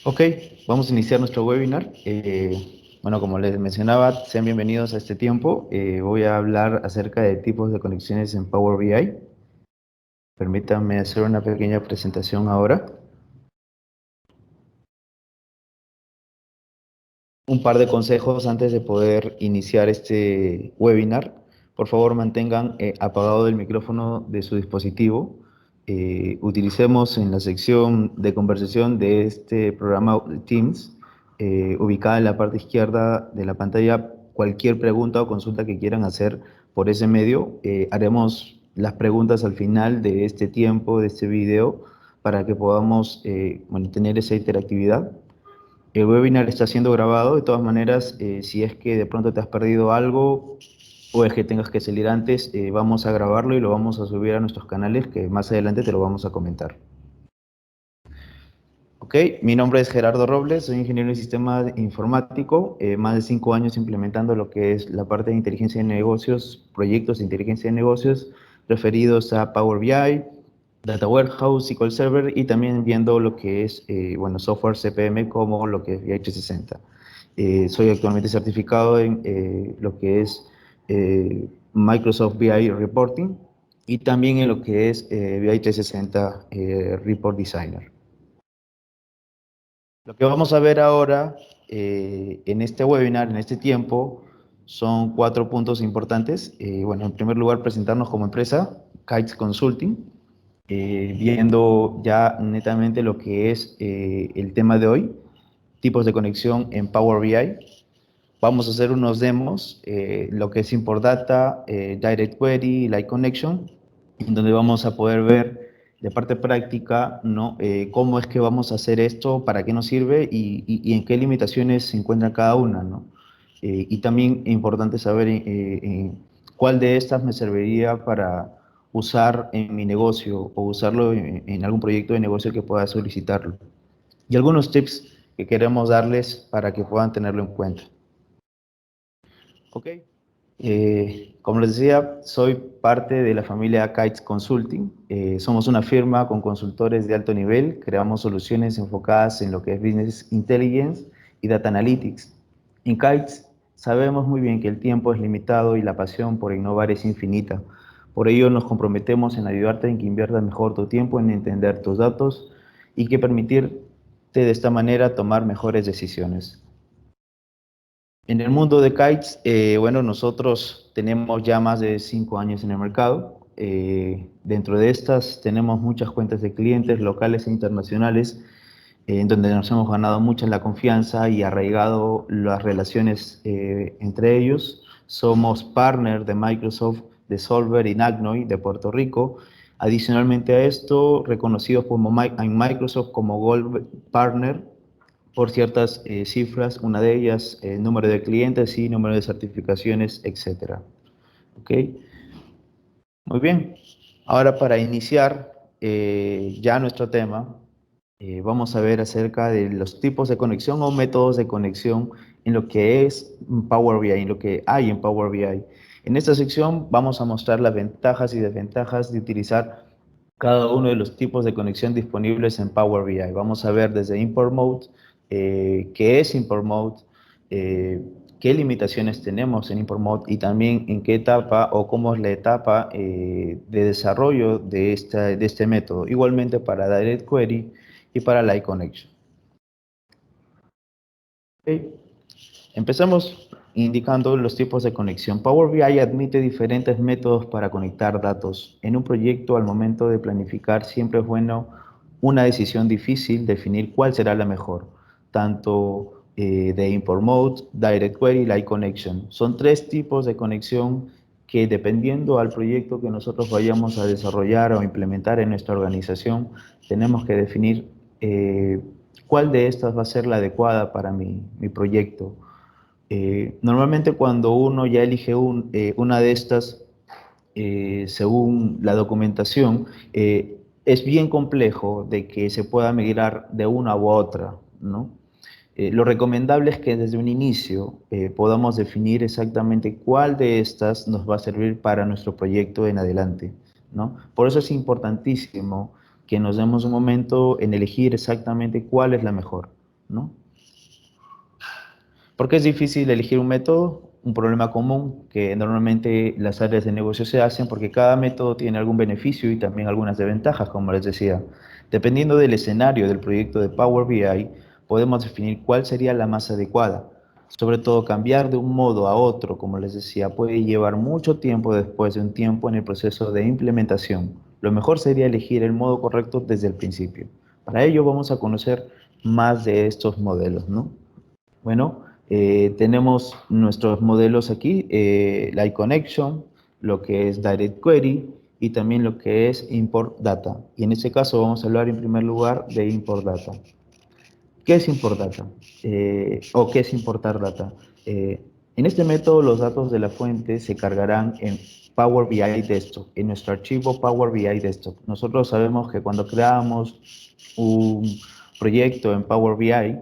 Ok, vamos a iniciar nuestro webinar. Bueno, como les mencionaba, sean bienvenidos a este tiempo. Voy a hablar acerca de tipos de conexiones en Power BI. Permítanme hacer una pequeña presentación ahora. Un par de consejos antes de poder iniciar este webinar. Por favor, mantengan apagado el micrófono de su dispositivo. Utilicemos en la sección de conversación de este programa Teams, ubicada en la parte izquierda de la pantalla, cualquier pregunta o consulta que quieran hacer por ese medio. Haremos las preguntas al final de este tiempo, de este video, para que podamos tener esa interactividad. El webinar está siendo grabado. De todas maneras, si es que de pronto te has perdido algo o es que tengas que salir antes, vamos a grabarlo y lo vamos a subir a nuestros canales, que más adelante te lo vamos a comentar. Ok, mi nombre es Gerardo Robles, soy ingeniero en sistema informático, más de 5 años implementando lo que es la parte de inteligencia de negocios, proyectos de inteligencia de negocios referidos a Power BI, Data Warehouse, SQL Server y también viendo lo que es software CPM como lo que es BI 360. Soy actualmente certificado en lo que es Microsoft BI Reporting y también en lo que es BI 360 Report Designer. Lo que vamos a ver ahora en este webinar, en este tiempo, son 4 puntos importantes. En primer lugar, presentarnos como empresa, Kites Consulting, viendo ya netamente lo que es el tema de hoy, tipos de conexión en Power BI. Vamos a hacer unos demos, lo que es Import Data, Direct Query, Light Connection, en donde vamos a poder ver de parte práctica, ¿no? Cómo es que vamos a hacer esto, para qué nos sirve y en qué limitaciones se encuentra cada una, ¿no? Y también es importante saber cuál de estas me serviría para usar en mi negocio o usarlo en algún proyecto de negocio que pueda solicitarlo. Y algunos tips que queremos darles para que puedan tenerlo en cuenta. Ok. Como les decía, soy parte de la familia Kites Consulting. Somos una firma con consultores de alto nivel. Creamos soluciones enfocadas en lo que es Business Intelligence y Data Analytics. En Kites sabemos muy bien que el tiempo es limitado y la pasión por innovar es infinita. Por ello nos comprometemos en ayudarte en que inviertas mejor tu tiempo en entender tus datos y que permitirte de esta manera tomar mejores decisiones. En el mundo de kites, nosotros tenemos ya más de 5 años en el mercado. Dentro de estas tenemos muchas cuentas de clientes locales e internacionales, en donde nos hemos ganado mucha la confianza y arraigado las relaciones entre ellos. Somos partner de Microsoft, de Solver y Nagnoi de Puerto Rico. Adicionalmente a esto, reconocidos en Microsoft como Gold Partner por ciertas cifras, una de ellas, número de clientes y número de certificaciones, etcétera. ¿Ok? Muy bien. Ahora para iniciar ya nuestro tema, vamos a ver acerca de los tipos de conexión o métodos de conexión en lo que es Power BI, en lo que hay en Power BI. En esta sección vamos a mostrar las ventajas y desventajas de utilizar cada uno de los tipos de conexión disponibles en Power BI. Vamos a ver desde Import Mode, qué es Import Mode, qué limitaciones tenemos en Import Mode y también en qué etapa o cómo es la etapa de desarrollo de este método. Igualmente para Direct Query y para Light Connection. Okay. Empezamos indicando los tipos de conexión. Power BI admite diferentes métodos para conectar datos. En un proyecto, al momento de planificar, siempre es bueno una decisión difícil, definir cuál será la mejor, tanto de Import Mode, Direct Query, Light Connection. Son 3 tipos de conexión que, dependiendo al proyecto que nosotros vayamos a desarrollar o implementar en nuestra organización, tenemos que definir cuál de estas va a ser la adecuada para mi proyecto. Normalmente cuando uno ya elige una de estas, según la documentación, es bien complejo de que se pueda migrar de una u otra, ¿no? Lo recomendable es que desde un inicio podamos definir exactamente cuál de estas nos va a servir para nuestro proyecto en adelante, ¿no? Por eso es importantísimo que nos demos un momento en elegir exactamente cuál es la mejor. ¿no? ¿Por qué es difícil elegir un método? Un problema común que normalmente las áreas de negocio se hacen porque cada método tiene algún beneficio y también algunas desventajas, como les decía. Dependiendo del escenario del proyecto de Power BI, podemos definir cuál sería la más adecuada. Sobre todo, cambiar de un modo a otro, como les decía, puede llevar mucho tiempo después de un tiempo en el proceso de implementación. Lo mejor sería elegir el modo correcto desde el principio. Para ello vamos a conocer más de estos modelos, ¿no? Bueno, tenemos nuestros modelos aquí, Light Connection, lo que es Direct Query y también lo que es Import Data. Y en este caso vamos a hablar en primer lugar de Import Data. ¿Qué es Import Data? ¿O qué es importar data? En este método los datos de la fuente se cargarán en Power BI Desktop, en nuestro archivo Power BI Desktop. Nosotros sabemos que cuando creamos un proyecto en Power BI,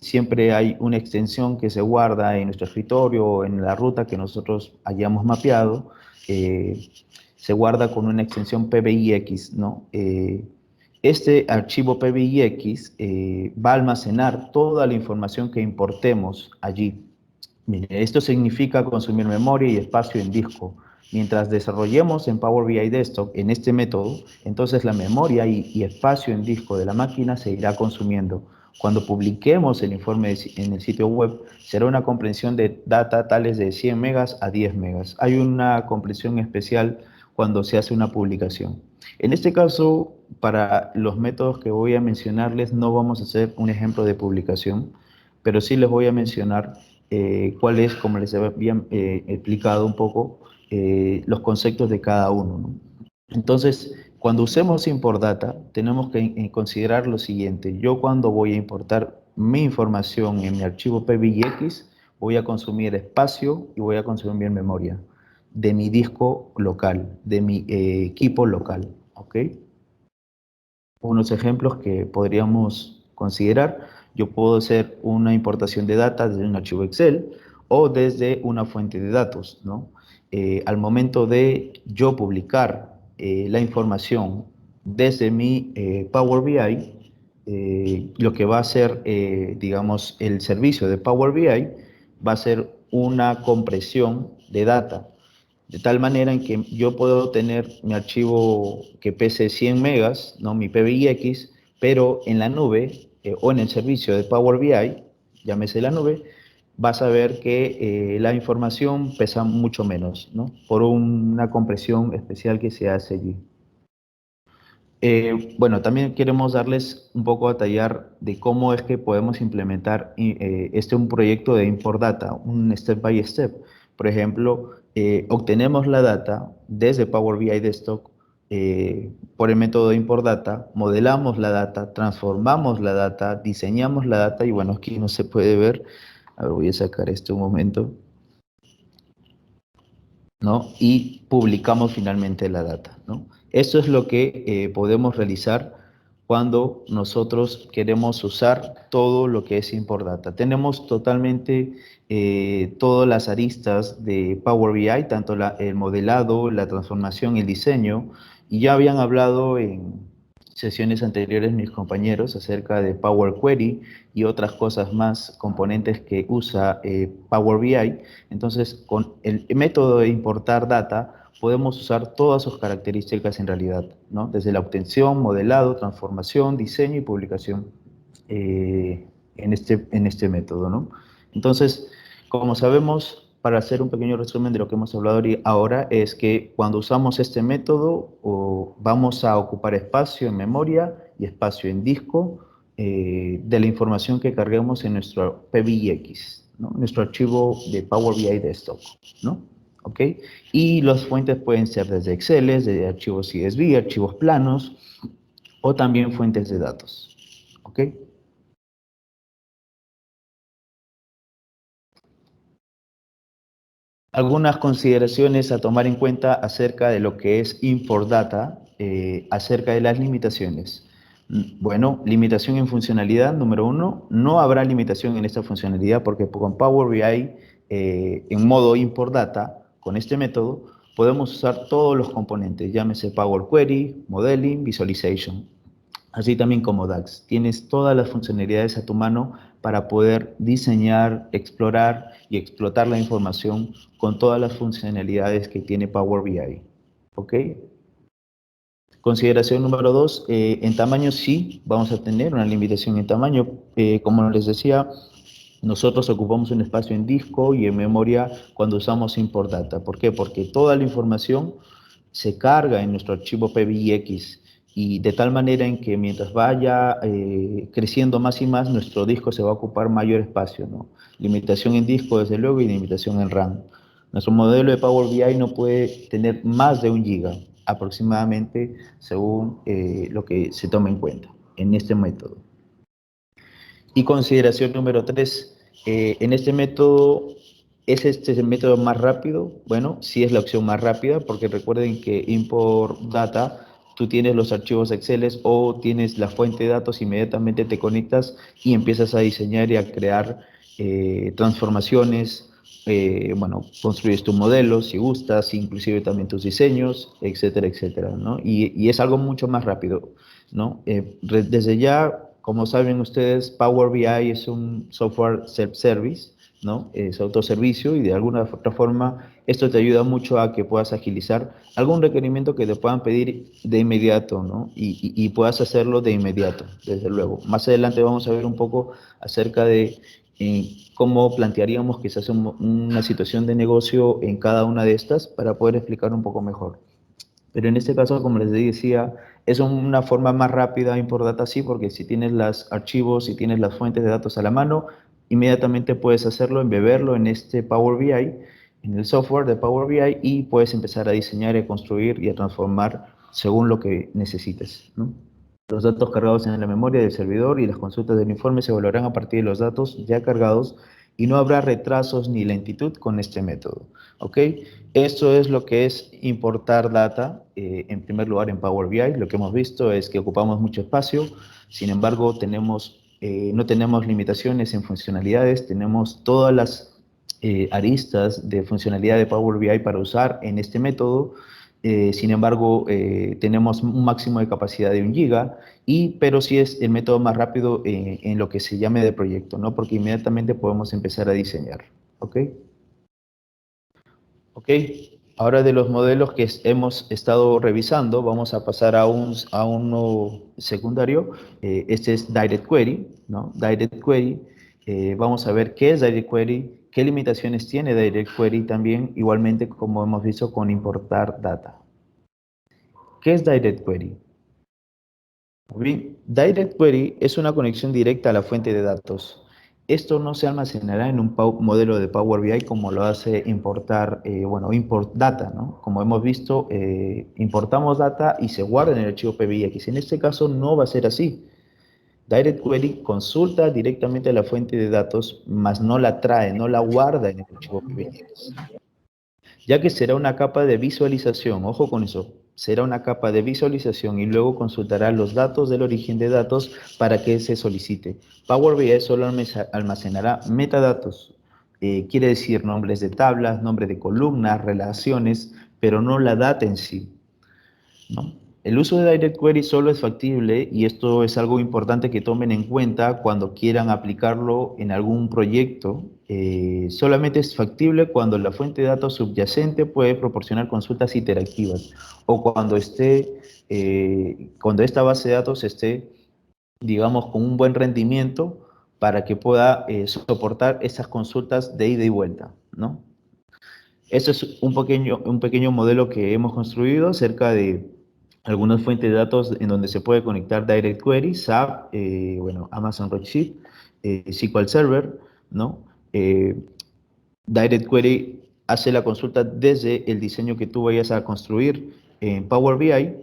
siempre hay una extensión que se guarda en nuestro escritorio o en la ruta que nosotros hayamos mapeado, se guarda con una extensión PBIX, ¿no? Este archivo PBIX va a almacenar toda la información que importemos allí. Mire, esto significa consumir memoria y espacio en disco. Mientras desarrollemos en Power BI Desktop en este método, entonces la memoria y espacio en disco de la máquina se irá consumiendo. Cuando publiquemos el informe en el sitio web, será una comprensión de data tales de 100 megas a 10 megas. Hay una comprensión especial cuando se hace una publicación. En este caso, para los métodos que voy a mencionarles, no vamos a hacer un ejemplo de publicación, pero sí les voy a mencionar cuál es, como les había explicado un poco, los conceptos de cada uno, ¿no? Entonces, cuando usemos import data, tenemos que considerar lo siguiente. Yo cuando voy a importar mi información en mi archivo PBX, voy a consumir espacio y voy a consumir memoria de mi disco local, de mi equipo local, ¿ok? Unos ejemplos que podríamos considerar, yo puedo hacer una importación de data desde un archivo Excel o desde una fuente de datos, ¿no? Al momento de yo publicar la información desde mi Power BI, lo que va a hacer, digamos, el servicio de Power BI va a ser una compresión de data de tal manera en que yo puedo tener mi archivo que pese 100 megas, ¿no? Mi PBIX, pero en la nube o en el servicio de Power BI, llámese la nube, vas a ver que la información pesa mucho menos, ¿no? Por una compresión especial que se hace allí. Bueno, también queremos darles un poco a tallar de cómo es que podemos implementar un proyecto de import data, un step by step. Por ejemplo, obtenemos la data desde Power BI Desktop por el método de import data, modelamos la data, transformamos la data, diseñamos la data y bueno, aquí no se puede ver. A ver, voy a sacar esto un momento, ¿no? Y publicamos finalmente la data, ¿no? Eso es lo que podemos realizar cuando nosotros queremos usar todo lo que es import data. Tenemos totalmente todas las aristas de Power BI, tanto el modelado, la transformación, el diseño, y ya habían hablado en sesiones anteriores mis compañeros acerca de Power Query y otras cosas más, componentes que usa Power BI. Entonces, con el método de importar data, podemos usar todas sus características en realidad, ¿no? Desde la obtención, modelado, transformación, diseño y publicación en este método, ¿no? Entonces, como sabemos, para hacer un pequeño resumen de lo que hemos hablado ahora, es que cuando usamos este método vamos a ocupar espacio en memoria y espacio en disco de la información que carguemos en nuestro PBIX, ¿no? Nuestro archivo de Power BI Desktop, ¿no? ¿Ok? Y las fuentes pueden ser desde Excel, de archivos CSV, archivos planos o también fuentes de datos, ¿ok? Algunas consideraciones a tomar en cuenta acerca de lo que es import data, acerca de las limitaciones. Bueno, limitación en funcionalidad, número uno, no habrá limitación en esta funcionalidad porque con Power BI en modo import data, con este método, podemos usar todos los componentes, llámese Power Query, Modeling, Visualization. así también como DAX. Tienes todas las funcionalidades a tu mano para poder diseñar, explorar y explotar la información con todas las funcionalidades que tiene Power BI. ¿Ok? Consideración número dos, en tamaño sí vamos a tener una limitación en tamaño. Como les decía, nosotros ocupamos un espacio en disco y en memoria cuando usamos import data. ¿Por qué? Porque toda la información se carga en nuestro archivo PBIX y de tal manera en que mientras vaya creciendo más y más, nuestro disco se va a ocupar mayor espacio, ¿no? Limitación en disco, desde luego, y limitación en RAM. Nuestro modelo de Power BI no puede tener más de 1 GB aproximadamente según lo que se toma en cuenta en este método. Y consideración número 3, en este método, ¿es este el método más rápido? Bueno, sí es la opción más rápida, porque recuerden que import data, tú tienes los archivos Excel o tienes la fuente de datos, inmediatamente te conectas y empiezas a diseñar y a crear transformaciones, bueno, construyes tu modelo, si gustas, inclusive también tus diseños, etcétera, etcétera, ¿no? Y es algo mucho más rápido, ¿no? Desde ya, como saben ustedes, Power BI es un software self-service, ¿no? Es autoservicio y de alguna otra forma esto te ayuda mucho a que puedas agilizar algún requerimiento que te puedan pedir de inmediato, ¿no? Y puedas hacerlo de inmediato, desde luego. Más adelante vamos a ver un poco acerca de cómo plantearíamos quizás una situación de negocio en cada una de estas para poder explicar un poco mejor. Pero en este caso, como les decía, es una forma más rápida import data, sí, porque si tienes los archivos, si tienes las fuentes de datos a la mano, inmediatamente puedes hacerlo, embeberlo en este Power BI, en el software de Power BI, y puedes empezar a diseñar, a construir y a transformar según lo que necesites, ¿no? Los datos cargados en la memoria del servidor y las consultas del informe se evaluarán a partir de los datos ya cargados y no habrá retrasos ni lentitud con este método. ¿Ok? Esto es lo que es importar data, en primer lugar en Power BI. Lo que hemos visto es que ocupamos mucho espacio, sin embargo no tenemos limitaciones en funcionalidades, tenemos todas las aristas de funcionalidad de Power BI para usar en este método. Sin embargo, tenemos un máximo de capacidad de 1 GB, pero sí es el método más rápido en lo que se llame de proyecto, ¿no? Porque inmediatamente podemos empezar a diseñar. ¿Ok? Ok. Ahora de los modelos que hemos estado revisando, vamos a pasar a uno secundario. Este es Direct Query, ¿no? Direct Query. Vamos a ver qué es Direct Query, qué limitaciones tiene Direct Query también, igualmente como hemos visto con importar data. ¿Qué es Direct Query? Muy bien, Direct Query es una conexión directa a la fuente de datos. Esto no se almacenará en un modelo de Power BI como lo hace importar, bueno, import data, ¿no? Como hemos visto, importamos data y se guarda en el archivo PBX. En este caso no va a ser así. Direct Query consulta directamente a la fuente de datos, mas no la trae, no la guarda en el archivo PBX, ya que será una capa de visualización, ojo con eso, será una capa de visualización y luego consultará los datos del origen de datos para que se solicite. Power BI solo almacenará metadatos, quiere decir nombres de tablas, nombres de columnas, relaciones, pero no la data en sí, ¿no? El uso de Direct Query solo es factible, y esto es algo importante que tomen en cuenta cuando quieran aplicarlo en algún proyecto. Solamente es factible cuando la fuente de datos subyacente puede proporcionar consultas interactivas o cuando esta base de datos esté, digamos, con un buen rendimiento para que pueda soportar esas consultas de ida y vuelta, ¿no? Este es un pequeño modelo que hemos construido acerca de algunas fuentes de datos en donde se puede conectar Direct Query, SAP, bueno, Amazon Redshift, SQL Server, ¿no? Eh, Direct Query hace la consulta desde el diseño que tú vayas a construir en Power BI,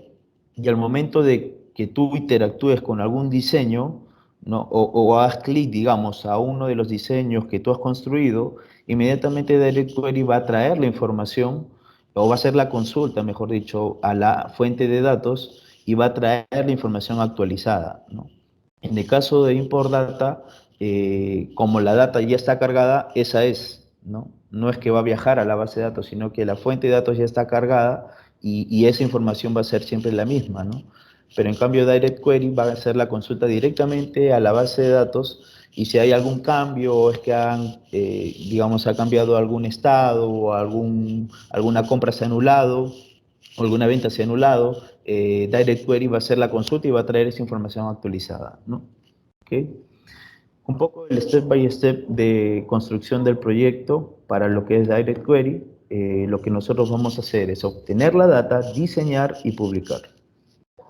y al momento de que tú interactúes con algún diseño, ¿no? O hagas clic, digamos, a uno de los diseños que tú has construido, inmediatamente Direct Query va a traer la información, o va a hacer la consulta, mejor dicho, a la fuente de datos y va a traer la información actualizada, ¿no? En el caso de import data, como la data ya está cargada, esa es, ¿no? No es que va a viajar a la base de datos, sino que la fuente de datos ya está cargada y esa información va a ser siempre la misma, ¿no? pero en cambio Direct Query va a hacer la consulta directamente a la base de datos y si hay algún cambio o es que digamos, ha cambiado algún estado o alguna compra se ha anulado o alguna venta se ha anulado, Direct Query va a hacer la consulta y va a traer esa información actualizada, ¿no? ¿Ok? Un poco el step by step de construcción del proyecto para lo que es Direct Query. Lo que nosotros vamos a hacer es obtener la data, diseñar y publicar.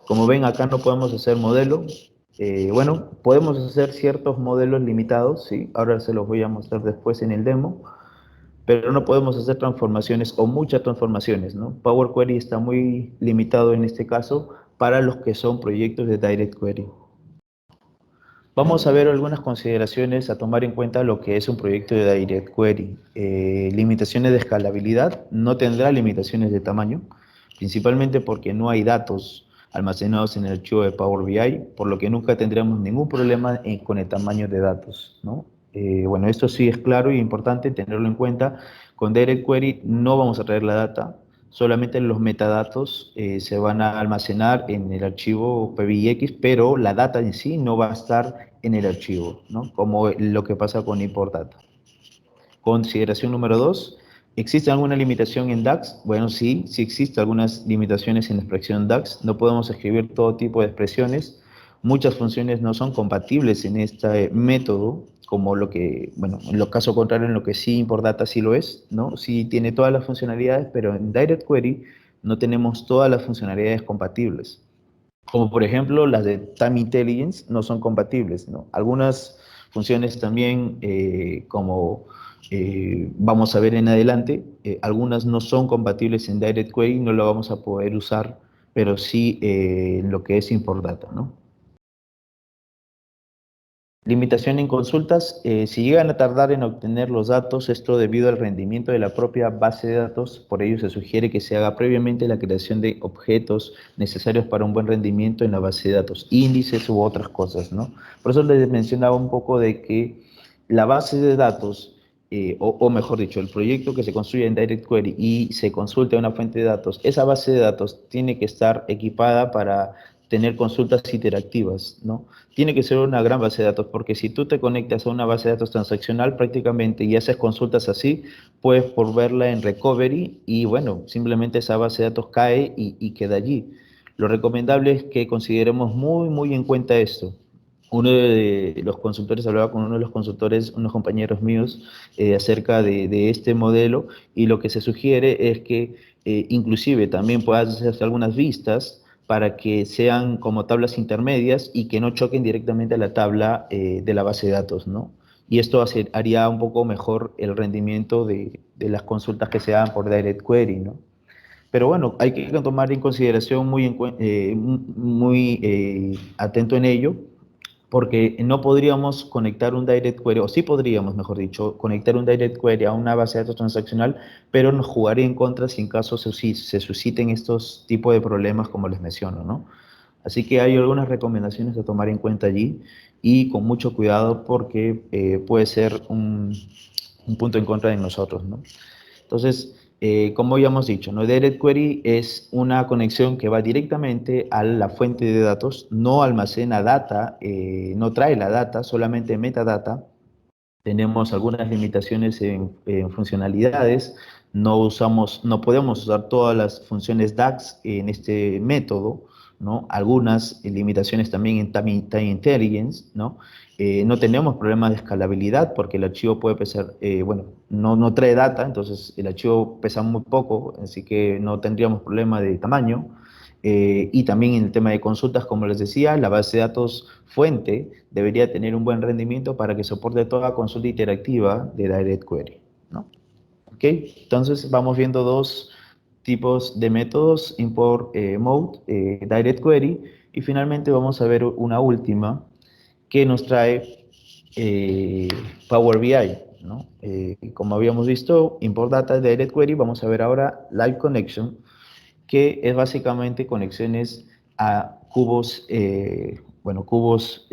Como ven, acá no podemos hacer modelo. Bueno, podemos hacer ciertos modelos limitados, ¿sí? Ahora se los voy a mostrar después en el demo, pero no podemos hacer transformaciones o muchas transformaciones, ¿no? Power Query está muy limitado en este caso para los que son proyectos de Direct Query. Vamos a ver algunas consideraciones a tomar en cuenta lo que es un proyecto de Direct Query. Limitaciones de escalabilidad, no tendrá limitaciones de tamaño, principalmente porque no hay datos almacenados en el archivo de Power BI, por lo que nunca tendremos ningún problema con el tamaño de datos, ¿no? Bueno, esto sí es claro y importante tenerlo en cuenta. Con Direct Query no vamos a traer la data, solamente los metadatos se van a almacenar en el archivo PBIX, pero la data en sí no va a estar en el archivo, ¿no? Como lo que pasa con import data. Consideración número 2. ¿Existe alguna limitación en DAX? Bueno, sí, sí existe algunas limitaciones en la expresión DAX. No podemos escribir todo tipo de expresiones. Muchas funciones no son compatibles en este método, como lo que, bueno, en lo caso contrario, en lo que sí import data sí lo es, ¿no? Sí tiene todas las funcionalidades, pero en Direct Query no tenemos todas las funcionalidades compatibles. Como por ejemplo, las de Time Intelligence no son compatibles, ¿no? Algunas funciones también, como vamos a ver en adelante, algunas no son compatibles en Direct Query, no lo vamos a poder usar, pero sí en lo que es import data, ¿no? Limitación en consultas, si llegan a tardar en obtener los datos, esto debido al rendimiento de la propia base de datos, por ello se sugiere que se haga previamente la creación de objetos necesarios para un buen rendimiento en la base de datos, índices u otras cosas, ¿no? Por eso les mencionaba un poco de que la base de datos, o mejor dicho, el proyecto que se construye en Direct Query y se consulta una fuente de datos, esa base de datos tiene que estar equipada para tener consultas interactivas, ¿no? Tiene que ser una gran base de datos, porque si tú te conectas a una base de datos transaccional prácticamente y haces consultas así, puedes por verla en recovery y bueno, simplemente esa base de datos cae y queda allí. Lo recomendable es que consideremos muy en cuenta esto. Uno de los consultores, hablaba con uno de los consultores, unos compañeros míos, acerca de este modelo y lo que se sugiere es que inclusive también puedas hacer algunas vistas para que sean como tablas intermedias y que no choquen directamente a la tabla de la base de datos, ¿no? Y esto haría un poco mejor el rendimiento de las consultas que se hagan por Direct Query, ¿no? Pero bueno, hay que tomar en consideración muy atento en ello, porque no podríamos conectar un Direct Query, o sí podríamos, mejor dicho, conectar un Direct Query a una base de datos transaccional, pero nos jugaría en contra si en caso se susciten estos tipos de problemas como les menciono, ¿no? Así que hay algunas recomendaciones a tomar en cuenta allí y con mucho cuidado porque puede ser un punto en contra de nosotros, ¿no? Entonces, como ya hemos dicho, ¿no? Direct Query es una conexión que va directamente a la fuente de datos, no almacena data, no trae la data, solamente metadata. Tenemos algunas limitaciones en funcionalidades, no podemos usar todas las funciones DAX en este método, ¿no? Algunas limitaciones también en Time Intelligence, ¿no? No tenemos problemas de escalabilidad porque el archivo puede pesar, bueno, no trae data, entonces el archivo pesa muy poco, así que no tendríamos problema de tamaño. Y también en el tema de consultas, como les decía, la base de datos fuente debería tener un buen rendimiento para que soporte toda consulta interactiva de Direct Query, ¿no? ¿Ok? Entonces vamos viendo dos tipos de métodos, import mode, Direct Query, y finalmente vamos a ver una última que nos trae Power BI, ¿no? Como habíamos visto, import data, Direct Query, vamos a ver ahora Live Connection, que es básicamente conexiones a cubos, bueno, cubos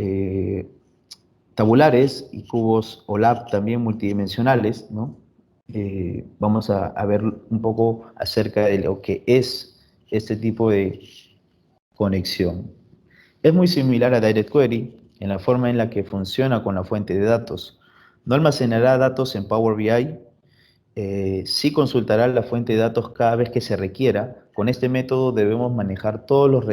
tabulares y cubos OLAP también multidimensionales, ¿no? Vamos a ver un poco acerca de lo que es este tipo de conexión. Es muy similar a DirectQuery en la forma en la que funciona con la fuente de datos. No almacenará datos en Power BI, sí consultará la fuente de datos cada vez que se requiera. Con este método debemos manejar todos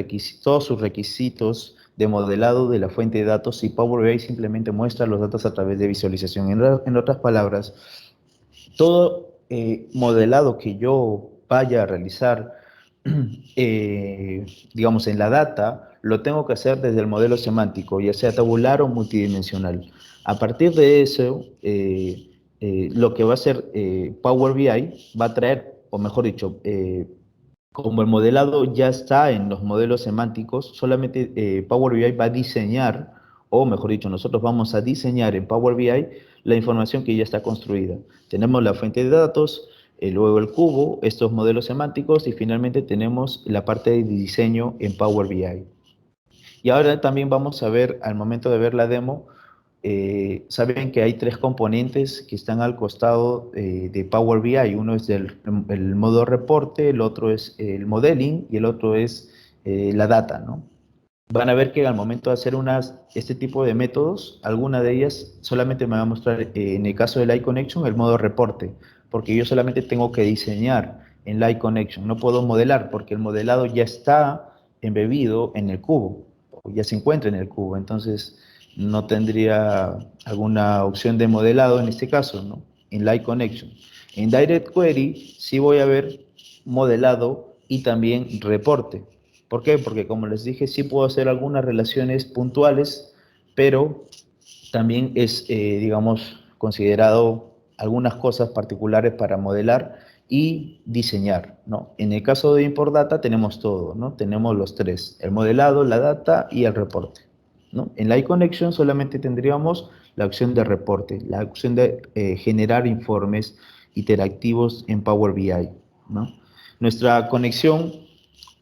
sus requisitos de modelado de la fuente de datos y Power BI simplemente muestra los datos a través de visualización. En otras palabras, todo modelado que yo vaya a realizar, digamos, en la data, lo tengo que hacer desde el modelo semántico, ya sea tabular o multidimensional. A partir de eso, lo que va a hacer Power BI va a traer, o mejor dicho, como el modelado ya está en los modelos semánticos, solamente Power BI va a diseñar, o mejor dicho, nosotros vamos a diseñar en Power BI la información que ya está construida. Tenemos la fuente de datos, luego el cubo, estos modelos semánticos y finalmente tenemos la parte de diseño en Power BI. Y ahora también vamos a ver, al momento de ver la demo, saben que hay tres componentes que están al costado de Power BI. Uno es el modo reporte, el otro es el modeling y el otro es la data, ¿no? Van a ver que al momento de hacer este tipo de métodos, alguna de ellas solamente me va a mostrar, en el caso del iConnection, el modo reporte, porque yo solamente tengo que diseñar en la iConnection, no puedo modelar porque el modelado ya está embebido en el cubo, o ya se encuentra en el cubo, entonces no tendría alguna opción de modelado en este caso, ¿no? En la iConnection. En Direct Query sí voy a ver modelado y también reporte. ¿Por qué? Porque como les dije, sí puedo hacer algunas relaciones puntuales, pero también es, digamos, considerado algunas cosas particulares para modelar y diseñar, ¿no? En el caso de Import Data tenemos todo, ¿no? Tenemos los tres, el modelado, la data y el reporte, ¿no? En la iConnection solamente tendríamos la opción de reporte, la opción de generar informes interactivos en Power BI, ¿no? Nuestra conexión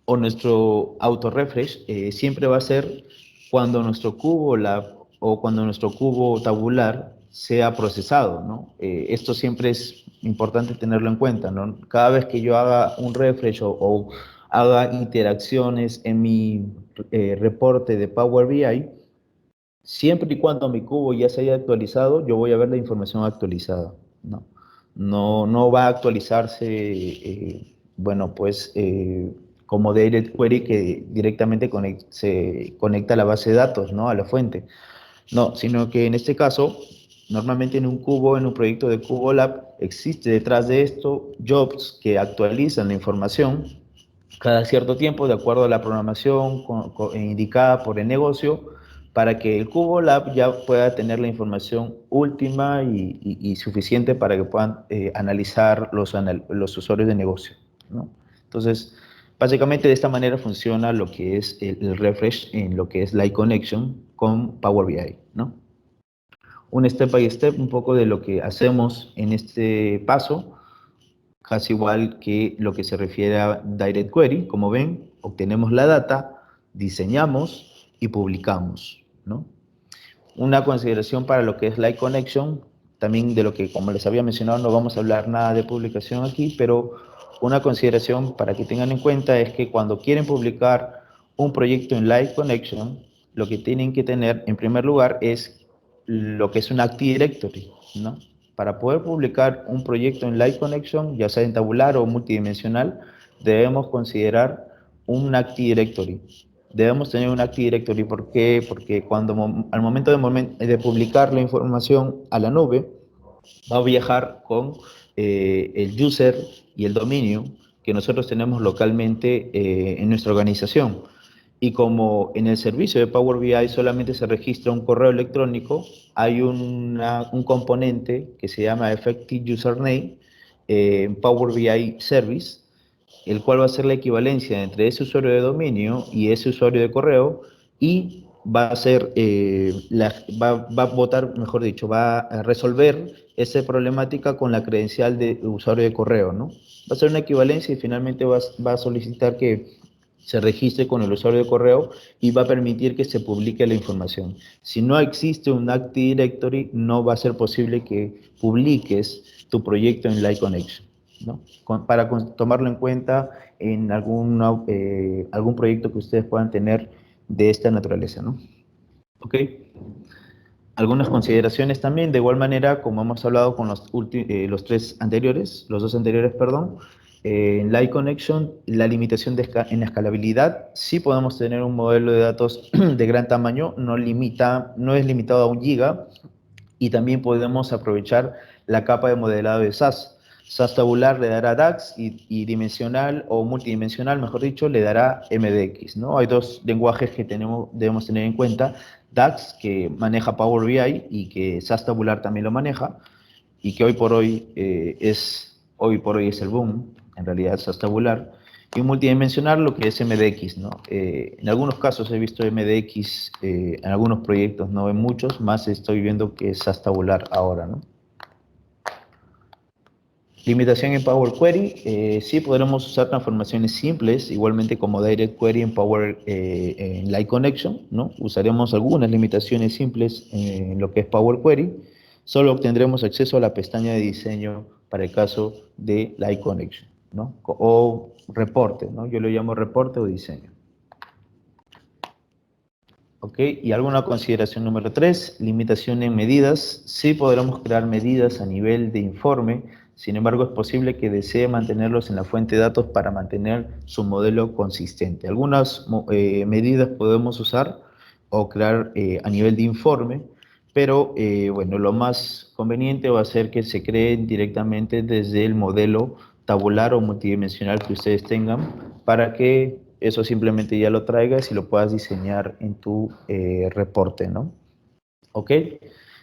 o nuestro auto refresh siempre va a ser cuando nuestro cubo lab o cuando nuestro cubo tabular sea procesado, ¿no? Esto siempre es importante tenerlo en cuenta, ¿no? Cada vez que yo haga un refresh o haga interacciones en mi reporte de Power BI, siempre y cuando mi cubo ya se haya actualizado, yo voy a ver la información actualizada, ¿no? No va a actualizarse, bueno, pues, como Direct Query que directamente se conecta a la base de datos, ¿no? A la fuente. No, sino que en este caso, normalmente en un cubo, en un proyecto de Cubo Lab, existe detrás de esto jobs que actualizan la información cada cierto tiempo de acuerdo a la programación indicada por el negocio para que el Cubo Lab ya pueda tener la información última y suficiente para que puedan analizar los usuarios de negocio, ¿no? Entonces, básicamente de esta manera funciona lo que es el refresh en lo que es Light Connection con Power BI, ¿no? Un step by step, un poco de lo que hacemos en este paso, casi igual que lo que se refiere a Direct Query. Como ven, obtenemos la data, diseñamos y publicamos, ¿no? Una consideración para lo que es Light Connection, también de lo que, como les había mencionado, no vamos a hablar nada de publicación aquí, pero una consideración para que tengan en cuenta es que cuando quieren publicar un proyecto en Light Connection, lo que tienen que tener en primer lugar es lo que es un Active Directory, ¿no? Para poder publicar un proyecto en Light Connection, ya sea en tabular o multidimensional, debemos considerar un Active Directory. Debemos tener un Active Directory. ¿Por qué? Porque al momento de publicar la información a la nube, va a viajar con el user y el dominio que nosotros tenemos localmente en nuestra organización. Y como en el servicio de Power BI solamente se registra un correo electrónico, hay un componente que se llama Effective Username en Power BI Service, el cual va a ser la equivalencia entre ese usuario de dominio y ese usuario de correo y va a ser, va a votar, mejor dicho, va a resolver esa problemática con la credencial de usuario de correo, ¿no? Va a ser una equivalencia y finalmente va a solicitar que se registre con el usuario de correo y va a permitir que se publique la información. Si no existe un Active Directory, no va a ser posible que publiques tu proyecto en Live Connection, ¿no? Tomarlo en cuenta en algún proyecto que ustedes puedan tener de esta naturaleza, ¿no? Ok. Algunas consideraciones también, de igual manera, como hemos hablado con los tres anteriores, los dos anteriores, perdón, en Light Connection, la limitación en la escalabilidad, sí podemos tener un modelo de datos de gran tamaño, no es limitado a 1 GB, y también podemos aprovechar la capa de modelado de SAS. SAS tabular le dará DAX y dimensional o multidimensional, mejor dicho, le dará MDX, ¿no? Hay dos lenguajes que debemos tener en cuenta: DAX, que maneja Power BI y que SAS tabular también lo maneja, y que hoy por hoy es el boom, en realidad SAS tabular, y un multidimensional, lo que es MDX, ¿no? En algunos casos he visto MDX en algunos proyectos, no en muchos, más estoy viendo que es SAS tabular ahora, ¿no? Limitación en Power Query, sí podremos usar transformaciones simples, igualmente como Direct Query en Light Connection, ¿no? Usaremos algunas limitaciones simples en lo que es Power Query, solo obtendremos acceso a la pestaña de diseño para el caso de Light Connection, ¿no? O reporte, ¿no? Yo lo llamo reporte o diseño. ¿Ok? Y alguna consideración número 3, limitación en medidas. Sí podremos crear medidas a nivel de informe, sin embargo es posible que desee mantenerlos en la fuente de datos para mantener su modelo consistente. Algunas medidas podemos usar o crear a nivel de informe, pero bueno, lo más conveniente va a ser que se creen directamente desde el modelo tabular o multidimensional que ustedes tengan, para que eso simplemente ya lo traigas y lo puedas diseñar en tu reporte, ¿no? ¿Ok?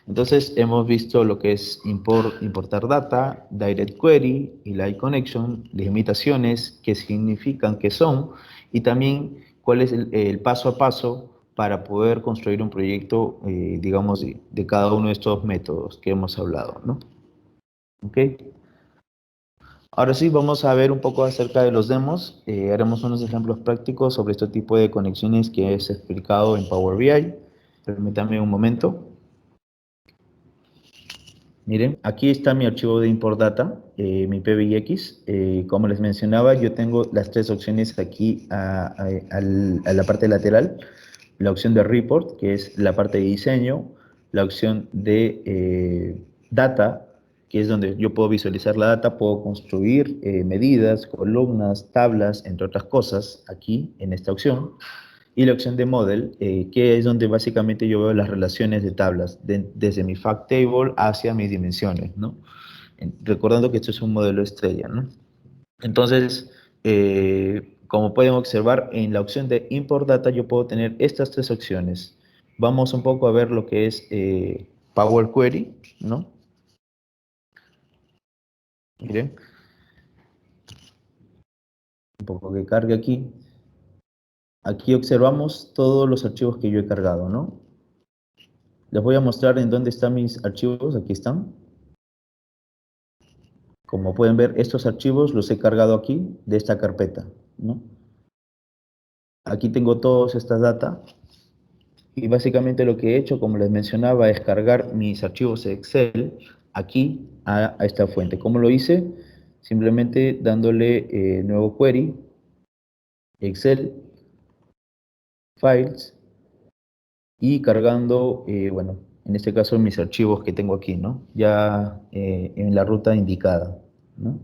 Entonces hemos visto lo que es importar data, direct query y light connection, limitaciones, qué significan, qué son, y también cuál es el paso a paso para poder construir un proyecto, digamos, de cada uno de estos métodos que hemos hablado, ¿no? ¿Ok? Ahora sí, vamos a ver un poco acerca de los demos. Haremos unos ejemplos prácticos sobre este tipo de conexiones que es explicado en Power BI. Permítanme un momento. Miren, aquí está mi archivo de import data, mi PBIX. Como les mencionaba, yo tengo las tres opciones aquí a la parte lateral. La opción de report, que es la parte de diseño. La opción de data, que es donde yo puedo visualizar la data, puedo construir medidas, columnas, tablas, entre otras cosas, aquí en esta opción. Y la opción de model, que es donde básicamente yo veo las relaciones de tablas, desde mi fact table hacia mis dimensiones, ¿no? Recordando que esto es un modelo estrella, ¿no? Entonces, como pueden observar, en la opción de import data yo puedo tener estas tres opciones. Vamos un poco a ver lo que es Power Query, ¿no? Miren, un poco que cargue aquí. Aquí observamos todos los archivos que yo he cargado, ¿no? Les voy a mostrar en dónde están mis archivos. Aquí están. Como pueden ver, estos archivos los he cargado aquí de esta carpeta, ¿no? Aquí tengo todas estas data y básicamente lo que he hecho, como les mencionaba, es cargar mis archivos Excel aquí a esta fuente. ¿Cómo lo hice? Simplemente dándole nuevo query, Excel, Files, y cargando, bueno, en este caso mis archivos que tengo aquí, ¿no? Ya en la ruta indicada, ¿no?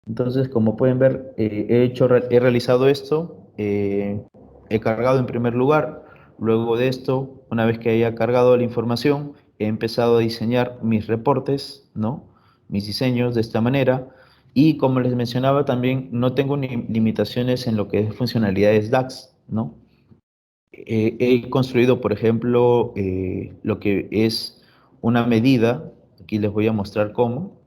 Entonces, como pueden ver, he realizado esto, he cargado en primer lugar. Luego de esto, una vez que haya cargado la información, he empezado a diseñar mis reportes, ¿no? Mis diseños de esta manera. Y como les mencionaba también, no tengo ni limitaciones en lo que es funcionalidades DAX, ¿no? He construido, por ejemplo, lo que es una medida. Aquí les voy a mostrar cómo,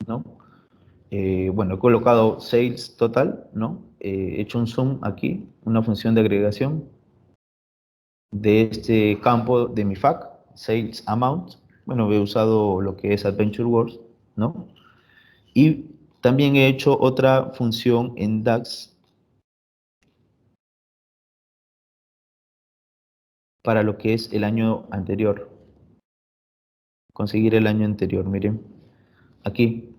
¿no? Bueno, he colocado sales total, ¿no? He hecho un zoom aquí, una función de agregación de este campo de mi FAQ, sales amount. Bueno, he usado lo que es Adventure Words, ¿no? Y también he hecho otra función en DAX para lo que es el año anterior, conseguir el año anterior, miren, aquí.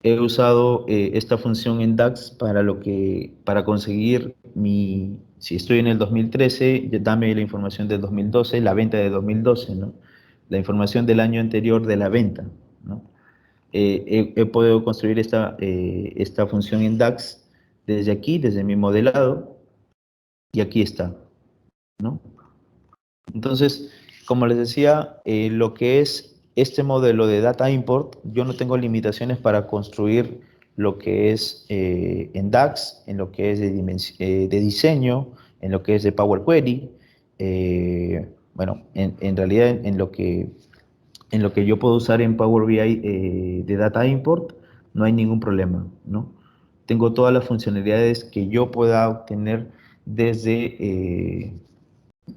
he usado esta función en DAX para conseguir si estoy en el 2013, dame la información del 2012, la venta de 2012, ¿no? La información del año anterior de la venta, ¿no? He podido construir esta función en DAX desde aquí, desde mi modelado, y aquí está, ¿no? Entonces, como les decía, lo que es este modelo de data import, yo no tengo limitaciones para construir lo que es en DAX, en lo que es de diseño, en lo que es de Power Query, bueno, en realidad en lo que yo puedo usar en Power BI de data import, no hay ningún problema, ¿no? Tengo todas las funcionalidades que yo pueda obtener desde,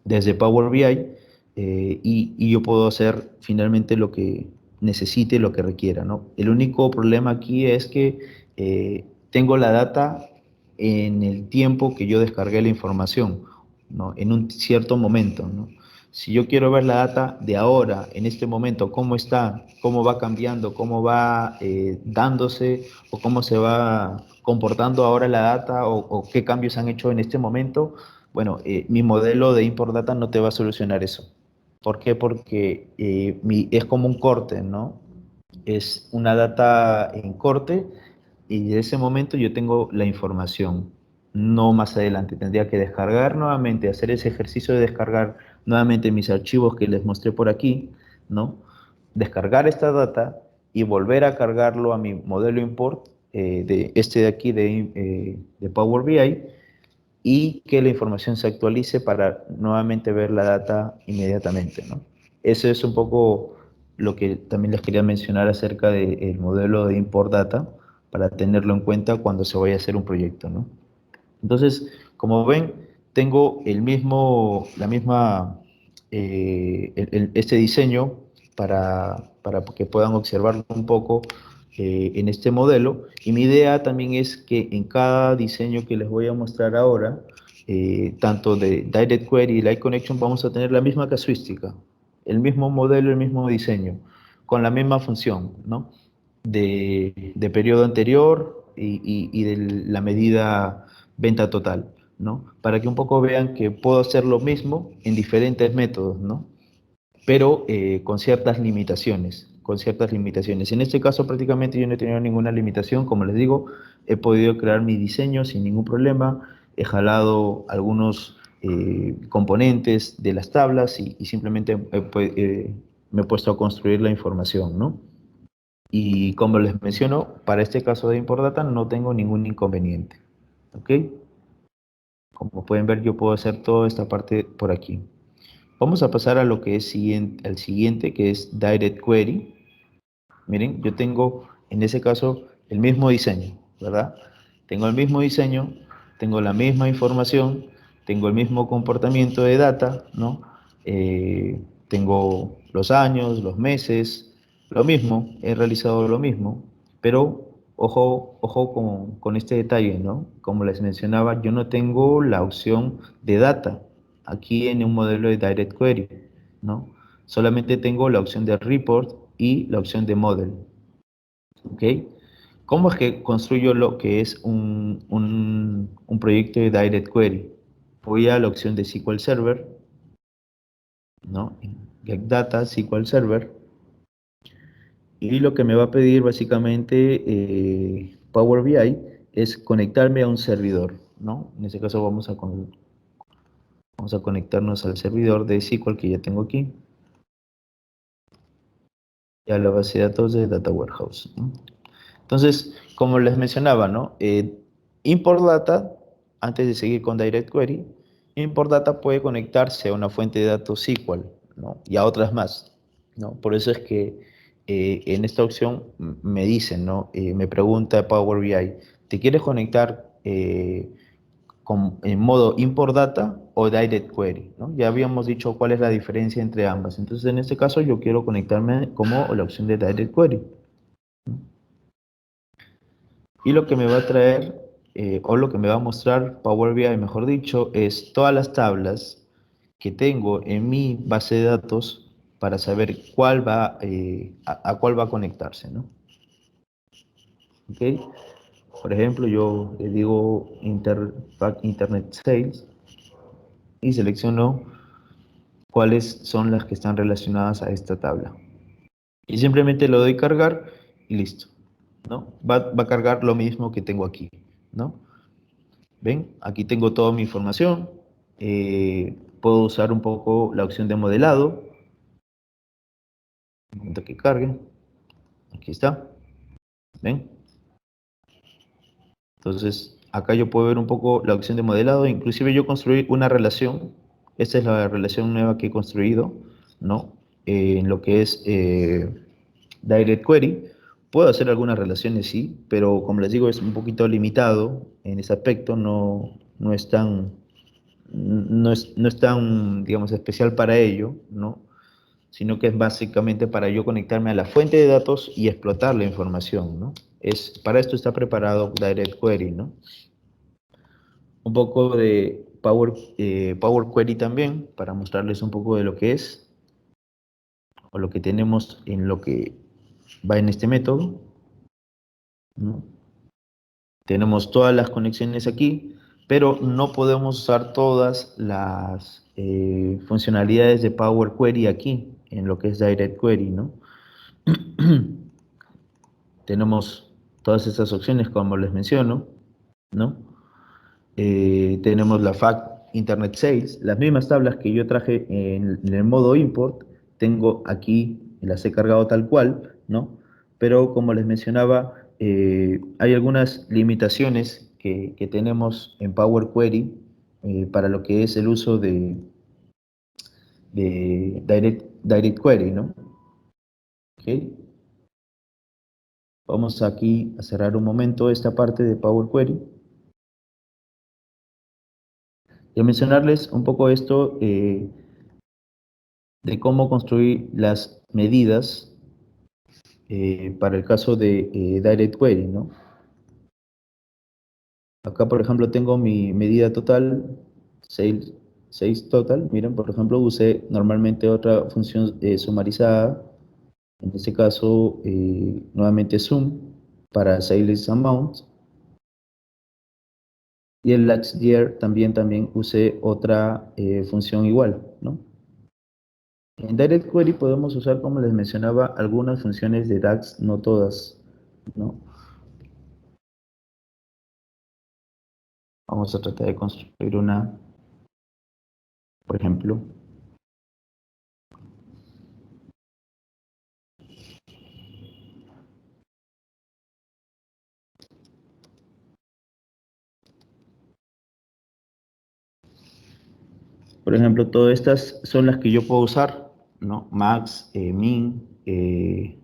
desde Power BI y yo puedo hacer finalmente lo que necesite, lo que requiera, ¿no? El único problema aquí es que tengo la data en el tiempo que yo descargué la información, ¿no? En un cierto momento, ¿no? Si yo quiero ver la data de ahora, en este momento, cómo está, cómo va cambiando, cómo va dándose o cómo se va comportando ahora la data o qué cambios han hecho en este momento, bueno, mi modelo de import data no te va a solucionar eso. ¿Por qué? Porque es como un corte, ¿no? Es una data en corte y de ese momento yo tengo la información, no más adelante. Tendría que descargar nuevamente, hacer ese ejercicio de descargar nuevamente mis archivos que les mostré por aquí, ¿no? Descargar esta data y volver a cargarlo a mi modelo import de este de aquí de Power BI y que la información se actualice para nuevamente ver la data inmediatamente, ¿no? Eso es un poco lo que también les quería mencionar acerca del modelo de import data para tenerlo en cuenta cuando se vaya a hacer un proyecto, ¿no? Entonces, como ven, tengo la misma, este diseño para que puedan observarlo un poco en este modelo. Y mi idea también es que en cada diseño que les voy a mostrar ahora, tanto de Direct Query y Light Connection, vamos a tener la misma casuística, el mismo modelo, el mismo diseño, con la misma función, ¿no? De periodo anterior y de la medida venta total, ¿no? Para que un poco vean que puedo hacer lo mismo en diferentes métodos, ¿no? Pero con ciertas limitaciones, con ciertas limitaciones. En este caso prácticamente yo no he tenido ninguna limitación, como les digo, he podido crear mi diseño sin ningún problema, he jalado algunos componentes de las tablas y simplemente me he puesto a construir la información, ¿no? Y como les menciono, para este caso de import data no tengo ningún inconveniente, ¿ok? Como pueden ver, yo puedo hacer toda esta parte por aquí. Vamos a pasar a lo que es al siguiente, que es Direct Query. Miren, yo tengo en ese caso el mismo diseño, ¿verdad? Tengo el mismo diseño, tengo la misma información, tengo el mismo comportamiento de data, ¿no? Tengo los años, los meses, lo mismo, he realizado lo mismo, pero ojo con este detalle, ¿no? Como les mencionaba, yo no tengo la opción de data aquí en un modelo de Direct Query, ¿no? Solamente tengo la opción de report y la opción de model. ¿Ok? ¿Cómo es que construyo lo que es un proyecto de Direct Query? Voy a la opción de SQL Server, ¿no? Get Data, SQL Server, y lo que me va a pedir básicamente Power BI es conectarme a un servidor, ¿no? En este caso vamos a conectarnos al servidor de SQL que ya tengo aquí, y a la base de datos de Data Warehouse, ¿no? Entonces, como les mencionaba, ¿no? Import Data, antes de seguir con Direct Query, Import Data puede conectarse a una fuente de datos SQL, ¿no? Y a otras más, ¿no? Por eso es que en esta opción me dicen, ¿no? Me pregunta Power BI, ¿te quieres conectar en modo Import Data o Direct Query, ¿no? Ya habíamos dicho cuál es la diferencia entre ambas. Entonces, en este caso, yo quiero conectarme como la opción de Direct Query. Y lo que me va a traer, o lo que me va a mostrar Power BI, mejor dicho, es todas las tablas que tengo en mi base de datos para saber cuál va, a cuál va a conectarse, ¿no? ¿ok? Por ejemplo, yo le digo Internet Sales y selecciono cuáles son las que están relacionadas a esta tabla. Y simplemente lo doy cargar y listo, ¿no? Va a cargar lo mismo que tengo aquí, ¿no? ¿Ven? Aquí tengo toda mi información. Puedo usar un poco la opción de modelado. Un momento que cargue. Aquí está. ¿Ven? Entonces, acá yo puedo ver un poco la opción de modelado. Inclusive yo construí una relación. Esta es la relación nueva que he construido, ¿no? En lo que es Direct Query. Puedo hacer algunas relaciones, sí, pero como les digo, es un poquito limitado en ese aspecto. No es tan, no es tan, digamos, especial para ello, ¿no? Sino que es básicamente para yo conectarme a la fuente de datos y explotar la información, ¿no? Para esto está preparado Direct Query, ¿no? Un poco de Power Query también, para mostrarles un poco de lo que es, o lo que tenemos en lo que va en este método, ¿no? Tenemos todas las conexiones aquí, pero no podemos usar todas las funcionalidades de Power Query aquí, en lo que es Direct Query, ¿no? Tenemos todas estas opciones, como les menciono, ¿no? Tenemos la FAQ Internet Sales, las mismas tablas que yo traje en el modo import, tengo aquí, las he cargado tal cual, ¿no? Pero como les mencionaba, hay algunas limitaciones que tenemos en Power Query para lo que es el uso de Direct Query, ¿no? ¿Ok? Vamos aquí a cerrar un momento esta parte de Power Query y a mencionarles un poco esto de cómo construir las medidas para el caso de Direct Query, ¿no? Acá, por ejemplo, tengo mi medida total, 6 total. Miren, por ejemplo, usé normalmente otra función sumarizada, en este caso, nuevamente sum para sales amount. Y el last year también usé otra función igual, ¿no? En Direct Query podemos usar, como les mencionaba, algunas funciones de DAX, no todas, ¿no? Vamos a tratar de construir una, por ejemplo. Por ejemplo, todas estas son las que yo puedo usar, ¿no? Max, min, en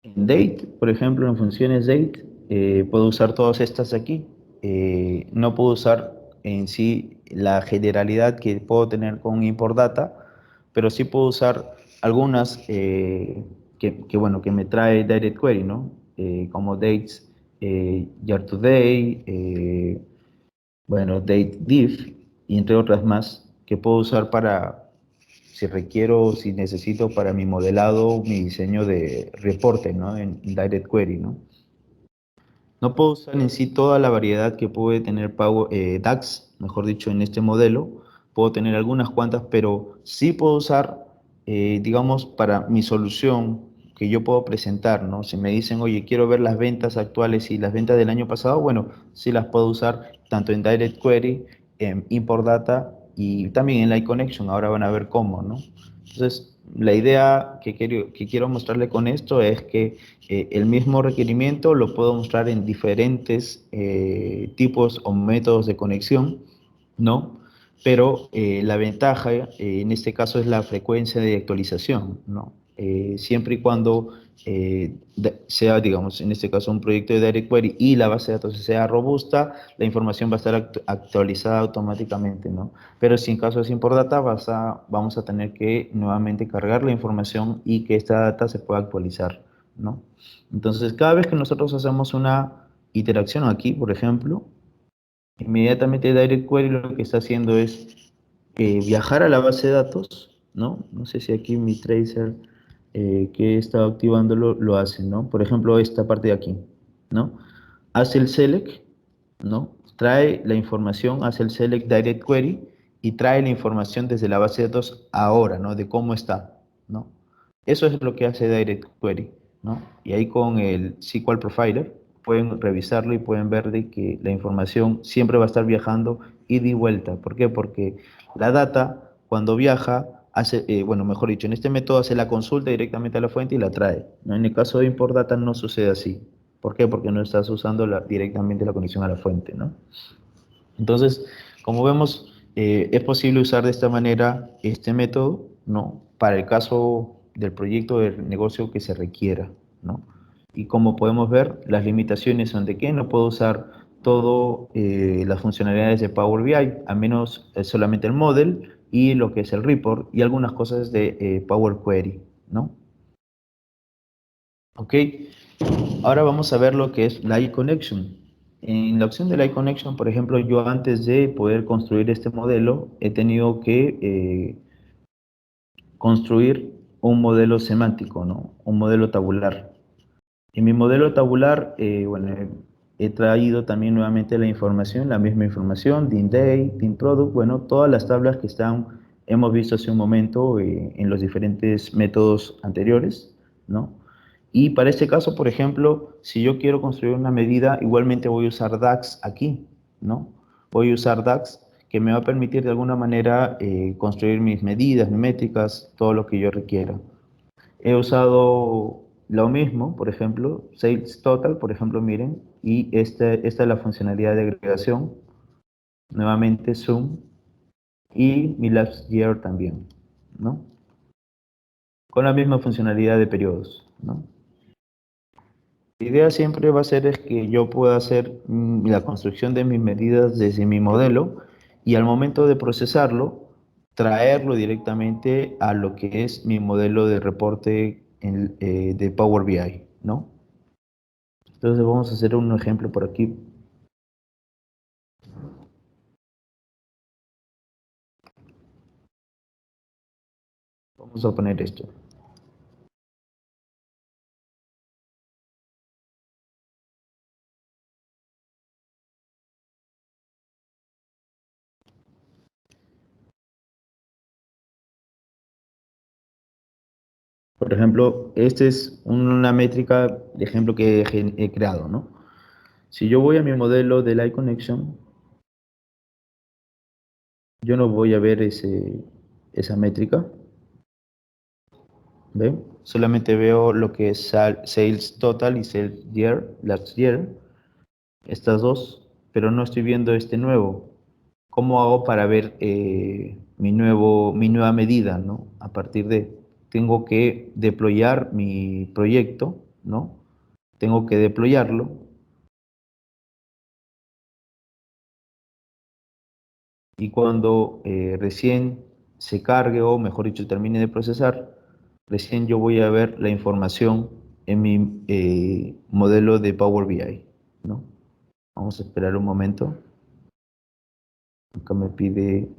date, por ejemplo, en funciones date, puedo usar todas estas aquí. No puedo usar en sí la generalidad que puedo tener con import data, pero sí puedo usar algunas bueno, que me trae Direct Query, ¿no? Como dates, year to day, bueno, date diff, y entre otras más que puedo usar para, si requiero, si necesito para mi modelado, mi diseño de reporte, ¿no? En Direct Query, ¿no? No puedo usar en sí toda la variedad que puede tener DAX, mejor dicho, en este modelo. Puedo tener algunas cuantas, pero sí puedo usar, digamos, para mi solución que yo puedo presentar, ¿no? Si me dicen, oye, quiero ver las ventas actuales y las ventas del año pasado, bueno, sí las puedo usar tanto en Direct Query, en Import Data y también en Light Connection. Ahora van a ver cómo, ¿no? Entonces, la idea que quiero mostrarle con esto es que el mismo requerimiento lo puedo mostrar en diferentes tipos o métodos de conexión, ¿no? Pero la ventaja en este caso es la frecuencia de actualización, ¿no? Siempre y cuando sea, digamos, en este caso un proyecto de Direct Query y la base de datos sea robusta, la información va a estar actualizada automáticamente, ¿no? Pero si en caso es import data, vamos a tener que nuevamente cargar la información y que esta data se pueda actualizar, ¿no? Entonces, cada vez que nosotros hacemos una interacción aquí, por ejemplo, inmediatamente Direct Query lo que está haciendo es viajar a la base de datos, ¿no? No sé si aquí mi tracer que he estado activándolo lo hace, ¿no? Por ejemplo, esta parte de aquí, ¿no? Hace el select, ¿no? Trae la información, hace el select direct query y trae la información desde la base de datos ahora, ¿no? De cómo está, ¿no? Eso es lo que hace direct query, ¿no? Y ahí con el SQL Profiler pueden revisarlo y pueden ver de que la información siempre va a estar viajando ida y vuelta. ¿Por qué? Porque la data, cuando viaja, hace, bueno, mejor dicho, en este método hace la consulta directamente a la fuente y la trae, ¿no? En el caso de import data no sucede así. ¿Por qué? Porque no estás usando directamente la conexión a la fuente, ¿no? Entonces, como vemos, es posible usar de esta manera este método, ¿no? Para el caso del proyecto del negocio que se requiera, ¿no? Y como podemos ver, las limitaciones son de que no puedo usar todo las funcionalidades de Power BI, a menos solamente el model y lo que es el report y algunas cosas de Power Query, ¿no? Ok, ahora vamos a ver lo que es Light Connection. En la opción de Light Connection, por ejemplo, yo antes de poder construir este modelo, he tenido que construir un modelo semántico, ¿no? Un modelo tabular. En mi modelo tabular, bueno, he traído también nuevamente la información, la misma información, DIN Day, DIN Product, bueno, todas las tablas que están, hemos visto hace un momento en los diferentes métodos anteriores, ¿no? Y para este caso, por ejemplo, si yo quiero construir una medida, igualmente voy a usar DAX aquí, ¿no? Voy a usar DAX que me va a permitir de alguna manera construir mis medidas, mis métricas, todo lo que yo requiera. He usado lo mismo, por ejemplo, Sales Total, por ejemplo, miren, y esta es la funcionalidad de agregación, nuevamente Zoom, y mi Last Year también, ¿no? Con la misma funcionalidad de periodos, ¿no? La idea siempre va a ser es que yo pueda hacer la construcción de mis medidas desde mi modelo y al momento de procesarlo, traerlo directamente a lo que es mi modelo de reporte de Power BI, ¿no? Entonces vamos a hacer un ejemplo por aquí. Vamos a poner esto. Por ejemplo, esta es una métrica de ejemplo que he creado, ¿no? Si yo voy a mi modelo de Light Connection, yo no voy a ver esa métrica, ¿ven? Solamente veo lo que es Sales Total y Sales Year, Last Year, estas dos, pero no estoy viendo este nuevo. ¿Cómo hago para ver mi nueva medida, ¿no? A partir de, tengo que deployar mi proyecto, ¿no? Tengo que deployarlo y cuando recién se cargue o mejor dicho termine de procesar, recién yo voy a ver la información en mi modelo de Power BI, ¿no? Vamos a esperar un momento. Acá me pide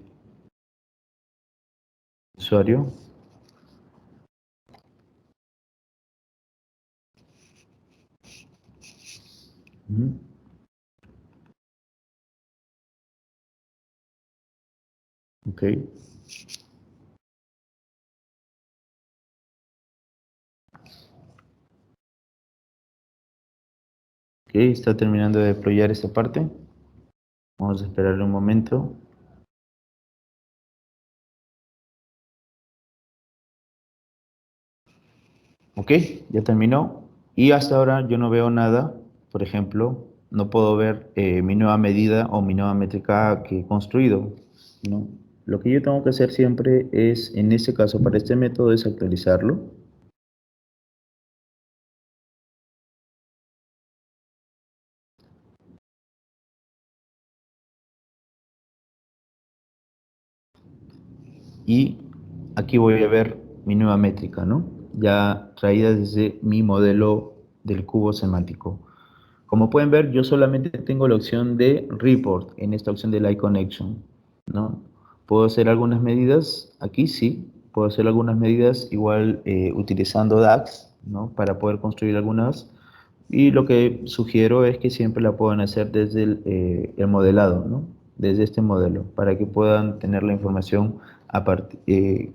usuario. Ujú. Ok, ok, está terminando de deployar esta parte. Vamos a esperar un momento. Ok, ya terminó. Y hasta ahora yo no veo nada. Por ejemplo, no puedo ver mi nueva medida o mi nueva métrica que he construido, ¿no? Lo que yo tengo que hacer siempre es, en este caso, para este método, es actualizarlo. Y aquí voy a ver mi nueva métrica, ¿no? Ya traída desde mi modelo del cubo semántico. Como pueden ver, yo solamente tengo la opción de report en esta opción de Light Connection, ¿no? ¿Puedo hacer algunas medidas? Aquí sí, puedo hacer algunas medidas igual utilizando DAX, ¿no? Para poder construir algunas. Y lo que sugiero es que siempre la puedan hacer desde el modelado, ¿no? Desde este modelo, para que puedan tener la información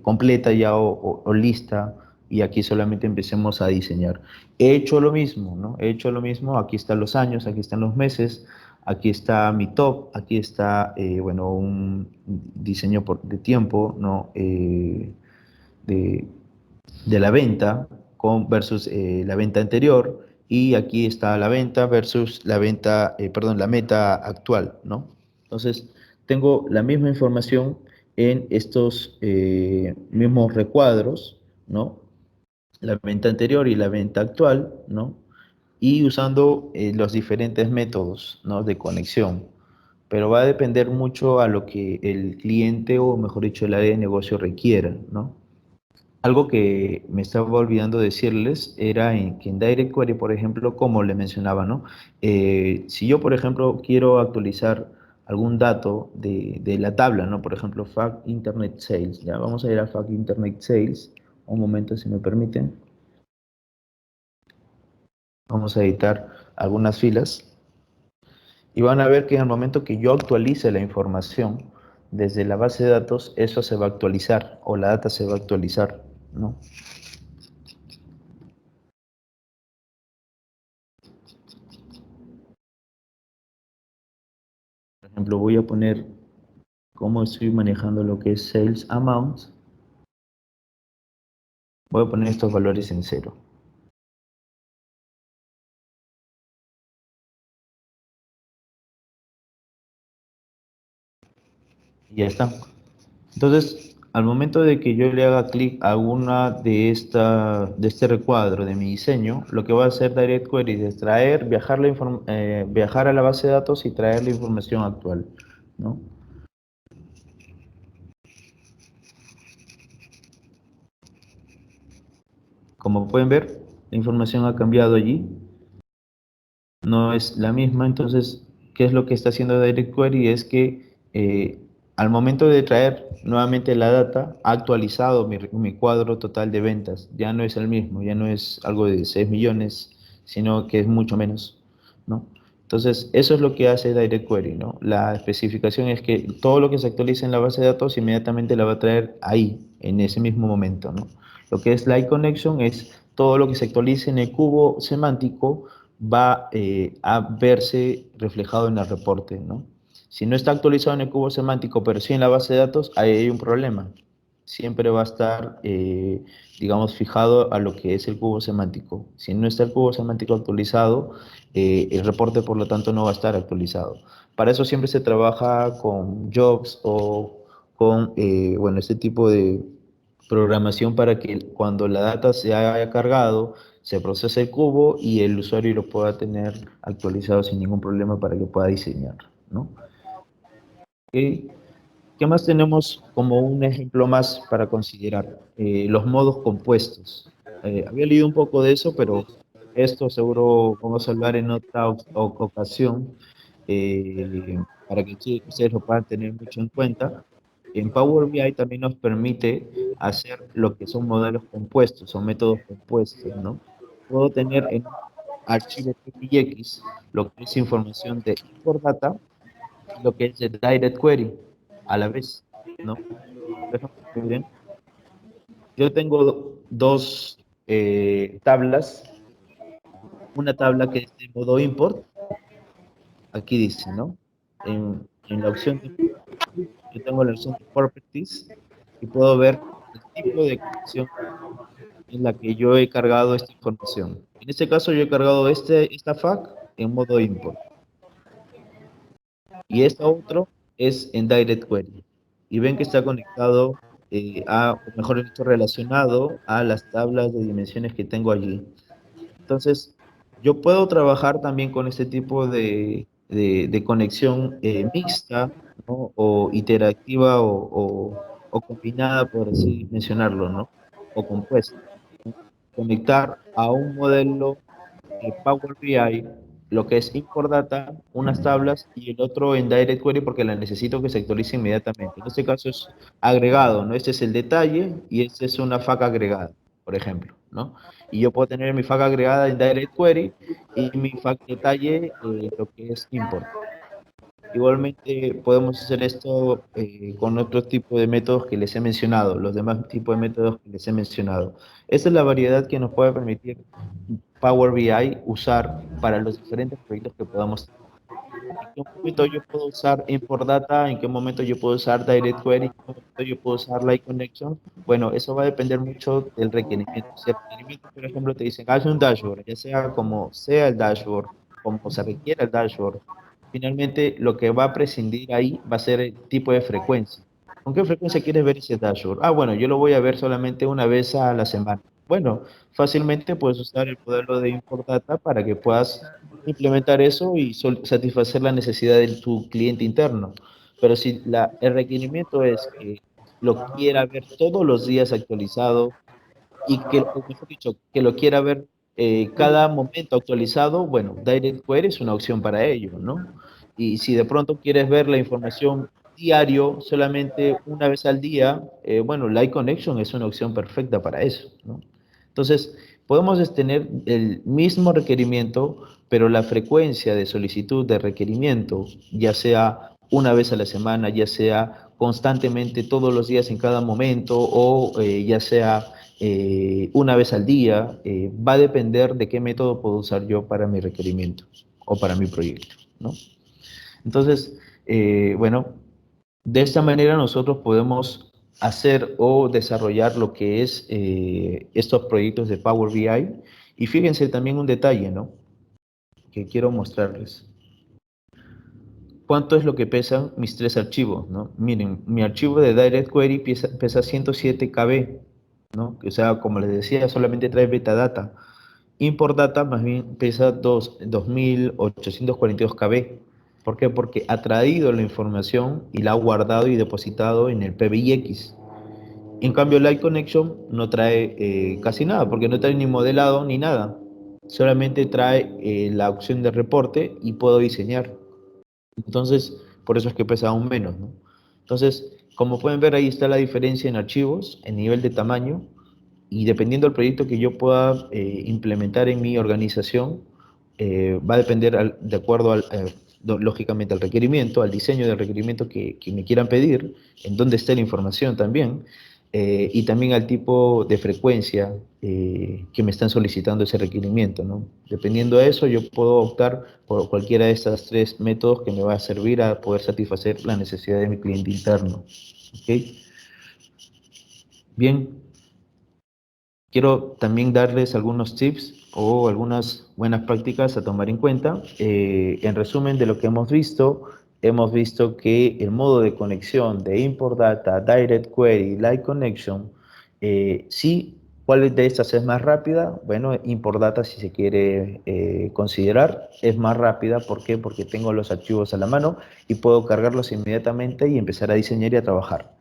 completa ya o lista y aquí solamente empecemos a diseñar. He hecho lo mismo, ¿no? He hecho lo mismo, aquí están los años, aquí están los meses, aquí está mi top, aquí está, bueno, un diseño de tiempo, ¿no? De, de la venta versus la venta anterior y aquí está la venta versus la venta, perdón, la meta actual, ¿no? Entonces, tengo la misma información en estos mismos recuadros, ¿no? La venta anterior y la venta actual, ¿no? Y usando los diferentes métodos, ¿no? De conexión. Pero va a depender mucho a lo que el cliente o, mejor dicho, el área de negocio requiera, ¿no? Algo que me estaba olvidando decirles era que en Direct Query, por ejemplo, como le mencionaba, ¿no? Si yo, por ejemplo, quiero actualizar algún dato de la tabla, ¿no? Por ejemplo, Fact Internet Sales, ¿ya? Vamos a ir a Fact Internet Sales. Un momento, si me permiten. Vamos a editar algunas filas y van a ver que en el momento que yo actualice la información desde la base de datos, eso se va a actualizar o la data se va a actualizar, ¿no? Por ejemplo, voy a poner cómo estoy manejando lo que es Sales Amount. Voy a poner estos valores en cero. Y ya está. Entonces, al momento de que yo le haga clic a una de este recuadro de mi diseño, lo que va a hacer Direct Query es traer, viajar a la base de datos y traer la información actual, ¿no? Como pueden ver, la información ha cambiado allí, no es la misma, entonces, ¿qué es lo que está haciendo Direct Query? Es que al momento de traer nuevamente la data, ha actualizado mi cuadro total de ventas, ya no es el mismo, ya no es algo de 6 millones, sino que es mucho menos, ¿no? Entonces, eso es lo que hace Direct Query, ¿no? La especificación es que todo lo que se actualiza en la base de datos inmediatamente la va a traer ahí, en ese mismo momento, ¿no? Lo que es Light Connection es todo lo que se actualice en el cubo semántico va a verse reflejado en el reporte, ¿no? Si no está actualizado en el cubo semántico, pero sí en la base de datos, ahí hay un problema. Siempre va a estar, digamos, fijado a lo que es el cubo semántico. Si no está el cubo semántico actualizado, el reporte, por lo tanto, no va a estar actualizado. Para eso siempre se trabaja con jobs o con, bueno, este tipo de programación para que cuando la data se haya cargado, se procese el cubo y el usuario lo pueda tener actualizado sin ningún problema para que pueda diseñar, ¿no? ¿Qué, qué más tenemos como un ejemplo más para considerar? Los modos compuestos. Había leído un poco de eso, pero esto seguro vamos a hablar en otra ocasión para que ustedes lo puedan tener mucho en cuenta. En Power BI también nos permite hacer lo que son modelos compuestos, son métodos compuestos, ¿no? Puedo tener en un archivo PBX lo que es información de import data y lo que es de direct query a la vez, ¿no? Déjame que miren. Yo tengo dos tablas, una tabla que es de modo import, aquí dice, ¿no? En la opción de, yo tengo la opción de properties y puedo ver el tipo de conexión en la que yo he cargado esta información. En este caso yo he cargado esta FAQ en modo import y esta otro es en direct query. Y ven que está conectado o mejor dicho, relacionado a las tablas de dimensiones que tengo allí. Entonces, yo puedo trabajar también con este tipo de conexión mixta, ¿no? O interactiva o combinada, por así mencionarlo, ¿no? O compuesta, ¿no? Conectar a un modelo Power BI lo que es import data, unas tablas, y el otro en direct query porque la necesito que se actualice inmediatamente. En este caso es agregado, ¿no? Este es el detalle y este es una faca agregada, por ejemplo, ¿no? Y yo puedo tener mi faca agregada en direct query y mi fac detalle lo que es import. Igualmente podemos hacer esto con otro tipo de métodos que les he mencionado, los demás tipos de métodos que les he mencionado. Esta es la variedad que nos puede permitir Power BI usar para los diferentes proyectos que podamos tener. ¿En qué momento yo puedo usar Import Data? ¿En qué momento yo puedo usar Direct Query? ¿En qué momento yo puedo usar Light Connection? Bueno, eso va a depender mucho del requerimiento. Si el requerimiento, por ejemplo, te dicen, haz un dashboard, ya sea como sea el dashboard, como se requiera el dashboard, finalmente lo que va a prescindir ahí va a ser el tipo de frecuencia. ¿Con qué frecuencia quieres ver ese dashboard? Ah, bueno, yo lo voy a ver solamente una vez a la semana. Bueno, fácilmente puedes usar el modelo de Import Data para que puedas implementar eso y satisfacer la necesidad de tu cliente interno. Pero si el requerimiento es que lo quiera ver todos los días actualizado y que, o mejor dicho, que lo quiera ver cada momento actualizado, bueno, Direct Query es una opción para ello, ¿no? Y si de pronto quieres ver la información diario, solamente una vez al día, bueno, Light Connection es una opción perfecta para eso, ¿no? Entonces, podemos tener el mismo requerimiento, pero la frecuencia de solicitud de requerimiento, ya sea una vez a la semana, ya sea constantemente todos los días en cada momento, o ya sea una vez al día, va a depender de qué método puedo usar yo para mi requerimiento o para mi proyecto, ¿no? Entonces, bueno, de esta manera nosotros podemos hacer o desarrollar lo que es estos proyectos de Power BI. Y fíjense también un detalle, ¿no? Que quiero mostrarles. ¿Cuánto es lo que pesan mis tres archivos, ¿no? Miren, mi archivo de Direct Query pesa 107 KB, ¿no? O sea, como les decía, solamente trae metadata. Import Data más bien pesa 2842 KB. ¿Por qué? Porque ha traído la información y la ha guardado y depositado en el PBIX. En cambio, Light Connection no trae casi nada, porque no trae ni modelado ni nada. Solamente trae la opción de reporte y puedo diseñar. Entonces, por eso es que pesa aún menos, ¿no? Entonces, como pueden ver, ahí está la diferencia en archivos, en nivel de tamaño, y dependiendo del proyecto que yo pueda implementar en mi organización, va a depender de acuerdo lógicamente al requerimiento, al diseño del requerimiento que me quieran pedir, en dónde está la información también, y también al tipo de frecuencia que me están solicitando ese requerimiento, ¿no? Dependiendo de eso, yo puedo optar por cualquiera de estos tres métodos que me va a servir a poder satisfacer la necesidad de mi cliente interno. ¿Ok? Bien, quiero también darles algunos tips o algunas buenas prácticas a tomar en cuenta. En resumen de lo que hemos visto que el modo de conexión de Import Data, Direct Query, Light Connection, sí, ¿cuál de estas es más rápida? Bueno, Import Data, si se quiere considerar, es más rápida. ¿Por qué? Porque tengo los archivos a la mano y puedo cargarlos inmediatamente y empezar a diseñar y a trabajar.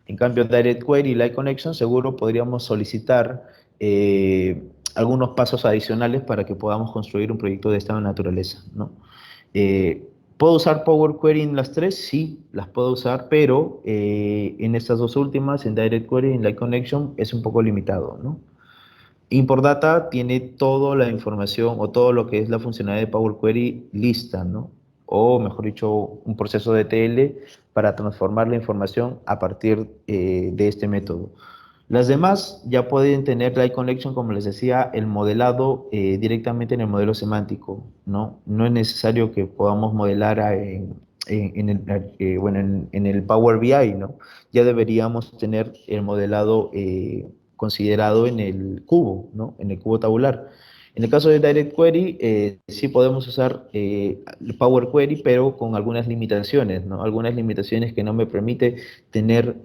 En cambio, Direct Query y Light Connection seguro podríamos solicitar algunos pasos adicionales para que podamos construir un proyecto de esta naturaleza, ¿no? ¿Puedo usar Power Query en las tres? Sí, las puedo usar, pero en estas dos últimas, en Direct Query y en Light Connection, es un poco limitado, ¿no? Import Data tiene toda la información o todo lo que es la funcionalidad de Power Query lista, ¿no? O mejor dicho, un proceso de ETL para transformar la información a partir de este método. Las demás ya pueden tener Light Connection, como les decía, el modelado directamente en el modelo semántico, ¿no? No es necesario que podamos modelar bueno, en el Power BI, ¿no? Ya deberíamos tener el modelado considerado en el cubo, ¿no? En el cubo tabular. En el caso de Direct Query, sí podemos usar el Power Query, pero con algunas limitaciones, ¿no? Algunas limitaciones que no me permite tener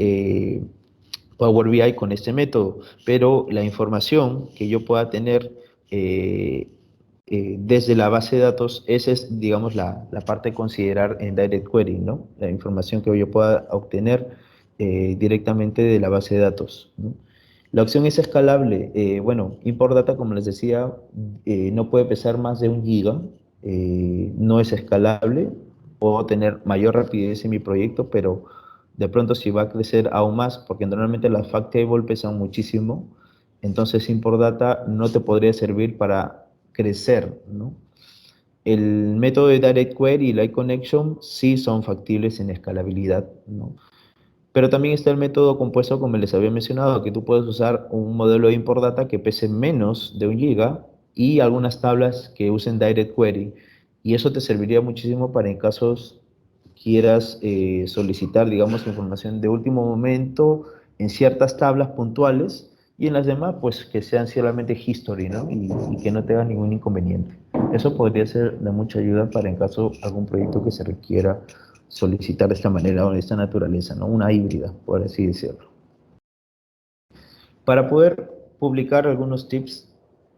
Power BI con este método, pero la información que yo pueda tener eh, desde la base de datos, esa es, digamos, la parte a considerar en Direct Query, ¿no? La información que yo pueda obtener directamente de la base de datos, ¿no? La opción es escalable. Bueno, Import Data, como les decía, no puede pesar más de 1 giga. no es escalable, puedo tener mayor rapidez en mi proyecto, pero de pronto si va a crecer aún más, porque normalmente las fact table pesan muchísimo, entonces import data no te podría servir para crecer, ¿no? El método de Direct Query y Light Connection sí son factibles en escalabilidad, ¿no? Pero también está el método compuesto, como les había mencionado, que tú puedes usar un modelo de import data que pese menos de 1 GB y algunas tablas que usen Direct Query. Y eso te serviría muchísimo para en casos quieras solicitar, digamos, información de último momento en ciertas tablas puntuales y en las demás, pues que sean solamente history, ¿no? Y que no tengan ningún inconveniente. Eso podría ser de mucha ayuda para en caso algún proyecto que se requiera solicitar de esta manera o de esta naturaleza, ¿no? Una híbrida, por así decirlo. Para poder publicar algunos tips,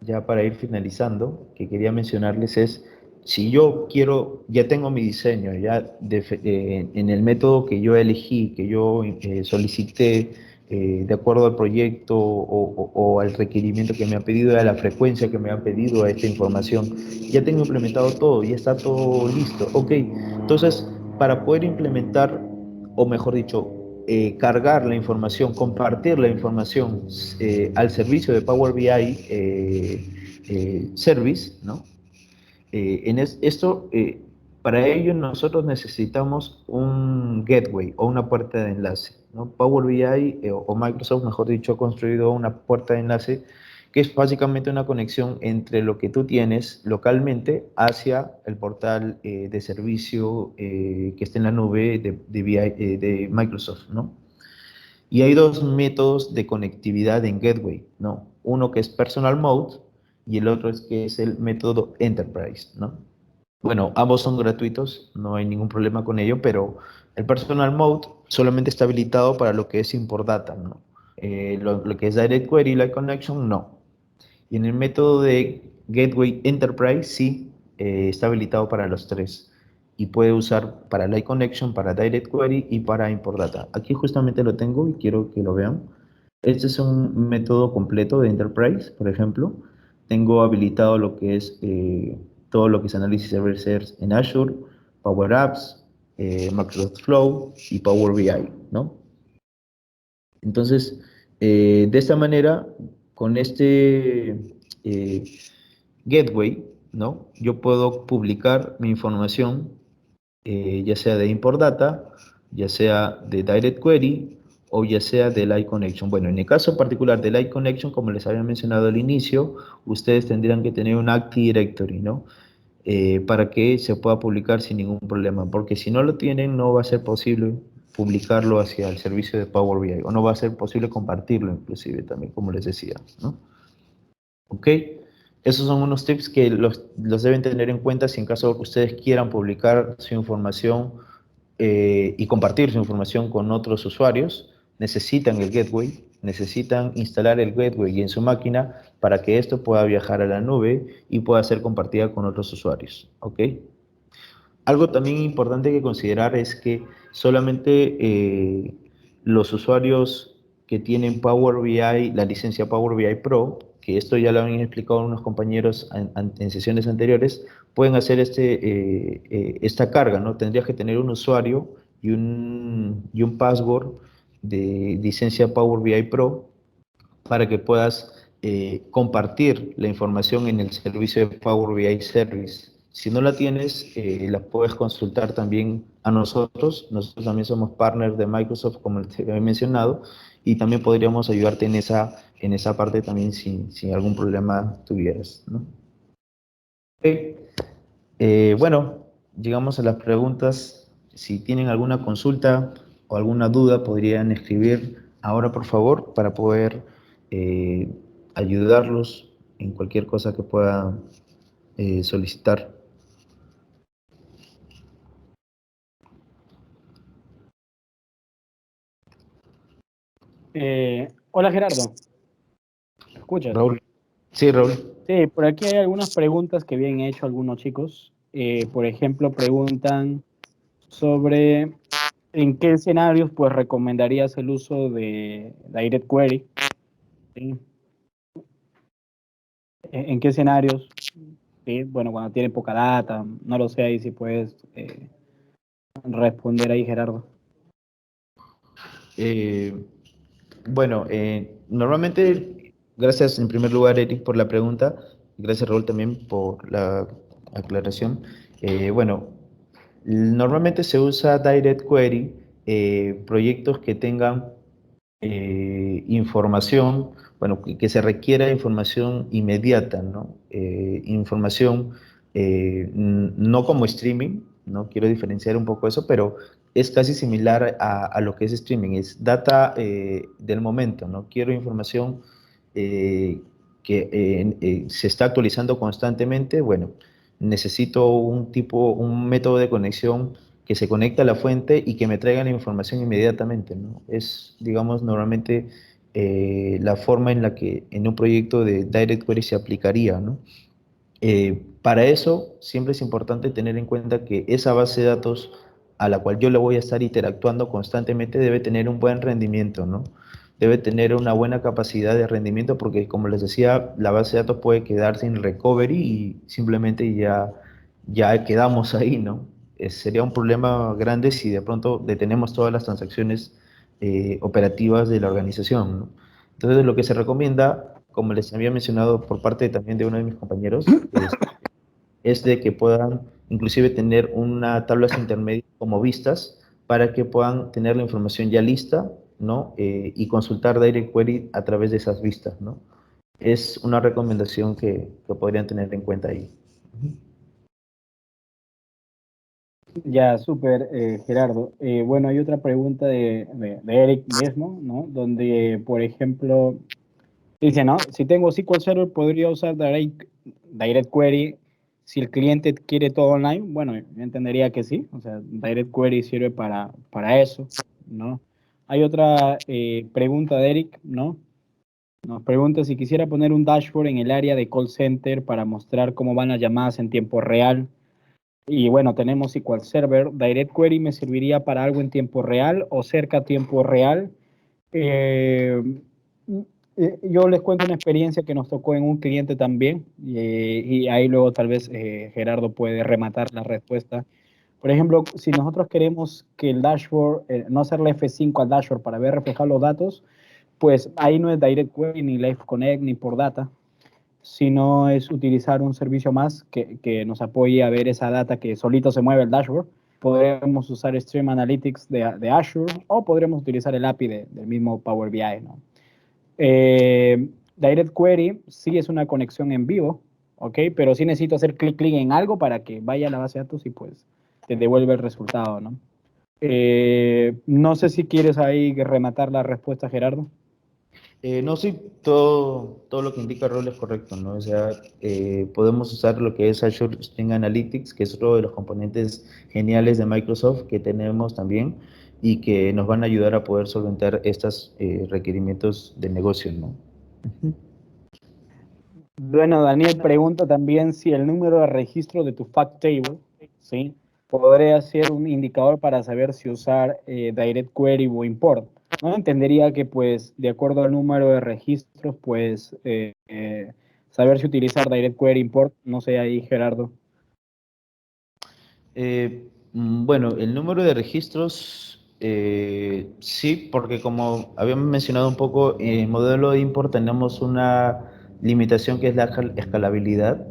ya para ir finalizando, que quería mencionarles es, si yo quiero, ya tengo mi diseño, ya en el método que yo elegí, que yo solicité, de acuerdo al proyecto o al requerimiento que me ha pedido, a la frecuencia que me han pedido a esta información, ya tengo implementado todo, ya está todo listo. Ok, entonces, para poder implementar, o mejor dicho, cargar la información, compartir la información al servicio de Power BI Service, ¿no? Para ello nosotros necesitamos un gateway o una puerta de enlace, ¿no? Power BI o Microsoft, mejor dicho, ha construido una puerta de enlace que es básicamente una conexión entre lo que tú tienes localmente hacia el portal de servicio que está en la nube de Microsoft, ¿no? Y hay dos métodos de conectividad en Gateway, ¿no? Uno que es Personal Mode y el otro es que es el método Enterprise, ¿no? Bueno, ambos son gratuitos, no hay ningún problema con ello, pero el Personal Mode solamente está habilitado para lo que es Import Data, ¿no? Lo que es Direct Query, Light Connection, no. Y en el método de Gateway Enterprise sí está habilitado para los tres. Y puede usar para Light Connection, para Direct Query y para Import Data. Aquí justamente lo tengo y quiero que lo vean. Este es un método completo de Enterprise, por ejemplo. Tengo habilitado lo que es todo lo que es análisis de services en Azure, Power Apps, Microsoft Flow y Power BI, ¿no? Entonces, de esta manera, con este eh, gateway, ¿no? Yo puedo publicar mi información, ya sea de import data, ya sea de direct query o ya sea de Light Connection. Bueno, en el caso particular de Light Connection, como les había mencionado al inicio, ustedes tendrían que tener un Active Directory, ¿no? Para que se pueda publicar sin ningún problema, porque si no lo tienen, no va a ser posible publicarlo hacia el servicio de Power BI, o no va a ser posible compartirlo inclusive también, como les decía, ¿no? ¿Ok? Esos son unos tips que los deben tener en cuenta si en caso que ustedes quieran publicar su información y compartir su información con otros usuarios, necesitan el gateway, necesitan instalar el gateway en su máquina para que esto pueda viajar a la nube y pueda ser compartida con otros usuarios. ¿Ok? Algo también importante que considerar es que solamente los usuarios que tienen Power BI, la licencia Power BI Pro, que esto ya lo han explicado unos compañeros en sesiones anteriores, pueden hacer esta carga, ¿no? Tendrías que tener un usuario y un password de licencia Power BI Pro para que puedas compartir la información en el servicio de Power BI Service. Si no la tienes, la puedes consultar también a nosotros. Nosotros también somos partners de Microsoft, como te había mencionado, y también podríamos ayudarte en esa parte también si algún problema tuvieras, ¿no? Ok. Bueno, llegamos a las preguntas. Si tienen alguna consulta o alguna duda, podrían escribir ahora, por favor, para poder eh, ayudarlos en cualquier cosa que puedan solicitar. Hola Gerardo, ¿me escuchas? Raúl. Sí, Raúl. Sí, por aquí hay algunas preguntas que habían hecho algunos chicos. Por ejemplo, preguntan sobre en qué escenarios pues recomendarías el uso de Direct Query. ¿Sí? ¿En qué escenarios? ¿sí? Bueno, cuando tiene poca data, no lo sé ahí si puedes responder ahí, Gerardo. Eh, bueno, normalmente, gracias en primer lugar, Eric, por la pregunta. Gracias, Raúl, también por la aclaración. Bueno, normalmente se usa Direct Query, proyectos que tengan información, bueno, que se requiera información inmediata, ¿no? Información no como streaming, ¿no? Quiero diferenciar un poco eso, pero es casi similar a lo que es streaming, es data del momento, ¿no? Quiero información eh, que se está actualizando constantemente, bueno, necesito un método de conexión que se conecte a la fuente y que me traiga la información inmediatamente, ¿no? Es, digamos, normalmente la forma en la que en un proyecto de Direct Query se aplicaría, ¿no? Para eso siempre es importante tener en cuenta que esa base de datos a la cual yo le voy a estar interactuando constantemente debe tener un buen rendimiento, ¿no? Debe tener una buena capacidad de rendimiento porque, como les decía, la base de datos puede quedar sin recovery y simplemente ya quedamos ahí, ¿no? Sería un problema grande si de pronto detenemos todas las transacciones operativas de la organización, ¿no? Entonces, lo que se recomienda, como les había mencionado por parte también de uno de mis compañeros, es de que puedan inclusive tener una tablas intermedias como vistas para que puedan tener la información ya lista, ¿no? Y consultar Direct Query a través de esas vistas, ¿no? Es una recomendación que podrían tener en cuenta ahí. Ya, súper, Gerardo. Bueno, hay otra pregunta de Eric mismo, ¿no? Donde, por ejemplo, dice, ¿no? Si tengo SQL Server, podría usar Direct Query si el cliente quiere todo online. Bueno, yo entendería que sí. O sea, Direct Query sirve para eso, ¿no? Hay otra pregunta de Eric, ¿no? Nos pregunta si quisiera poner un dashboard en el área de call center para mostrar cómo van las llamadas en tiempo real. Y bueno, tenemos SQL Server. Direct Query me serviría para algo en tiempo real o cerca a tiempo real. Eh, yo les cuento una experiencia que nos tocó en un cliente también, y ahí luego tal vez Gerardo puede rematar la respuesta. Por ejemplo, si nosotros queremos que el dashboard, no hacerle F5 al dashboard para ver reflejar los datos, pues ahí no es Direct Query, ni Live Connect, ni por data, sino es utilizar un servicio más que nos apoye a ver esa data que solito se mueve el dashboard. Podremos usar Stream Analytics de Azure o podremos utilizar el API del mismo Power BI, ¿no? Direct Query sí es una conexión en vivo, ¿ok? Pero sí necesito hacer clic en algo para que vaya a la base de datos y pues te devuelve el resultado, ¿no? No sé si quieres ahí rematar la respuesta, Gerardo. No, sí, todo lo que indica Rol es correcto, ¿no? O sea, podemos usar lo que es Azure Stream Analytics, que es otro de los componentes geniales de Microsoft que tenemos también y que nos van a ayudar a poder solventar estos requerimientos de negocio, ¿no? Ujú. Bueno, Daniel pregunta también si el número de registro de tu fact table, ¿sí? Podría ser un indicador para saber si usar Direct Query o Import. No entendería que, pues, de acuerdo al número de registros, pues, saber si utilizar Direct Query Import. No sé ahí, Gerardo. Bueno, el número de registros, sí, porque como habíamos mencionado un poco, en el modelo de import tenemos una limitación que es la escalabilidad,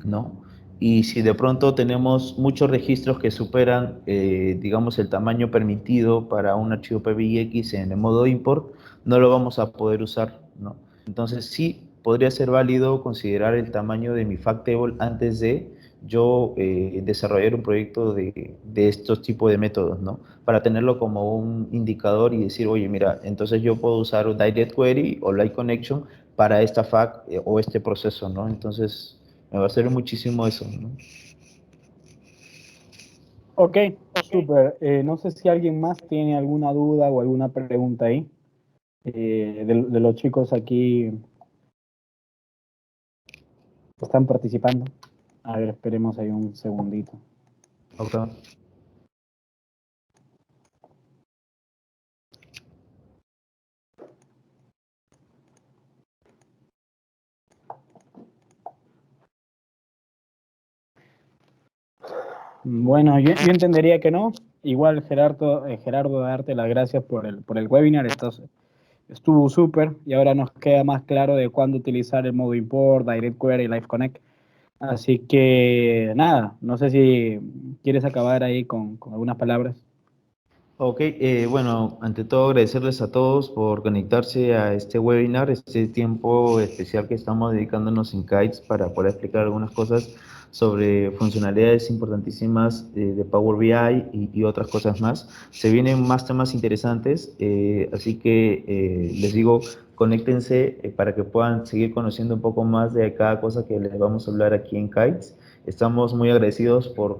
¿no? Y si de pronto tenemos muchos registros que superan, digamos, el tamaño permitido para un archivo PBX en el modo import, no lo vamos a poder usar, ¿no? Entonces sí, podría ser válido considerar el tamaño de mi fact table antes de yo desarrollar un proyecto de estos tipos de métodos, ¿no? Para tenerlo como un indicador y decir, oye, mira, entonces yo puedo usar un Direct Query o Light Connection para esta FAQ o este proceso, ¿no? Entonces, me va a servir muchísimo eso, ¿no? Ok, súper. No sé si alguien más tiene alguna duda o alguna pregunta ahí de los chicos aquí que están participando. A ver, esperemos ahí un segundito. Ok. Bueno, yo entendería que no. Igual, Gerardo, darte las gracias por el webinar. Estuvo súper y ahora nos queda más claro de cuándo utilizar el modo import, Direct Query y Live Connect. Así que nada, no sé si quieres acabar ahí con algunas palabras. Ok, bueno, ante todo agradecerles a todos por conectarse a este webinar, este tiempo especial que estamos dedicándonos en Kites para poder explicar algunas cosas sobre funcionalidades importantísimas de Power BI y otras cosas más. Se vienen más temas interesantes, así que les digo, conéctense para que puedan seguir conociendo un poco más de cada cosa que les vamos a hablar aquí en Kites. Estamos muy agradecidos por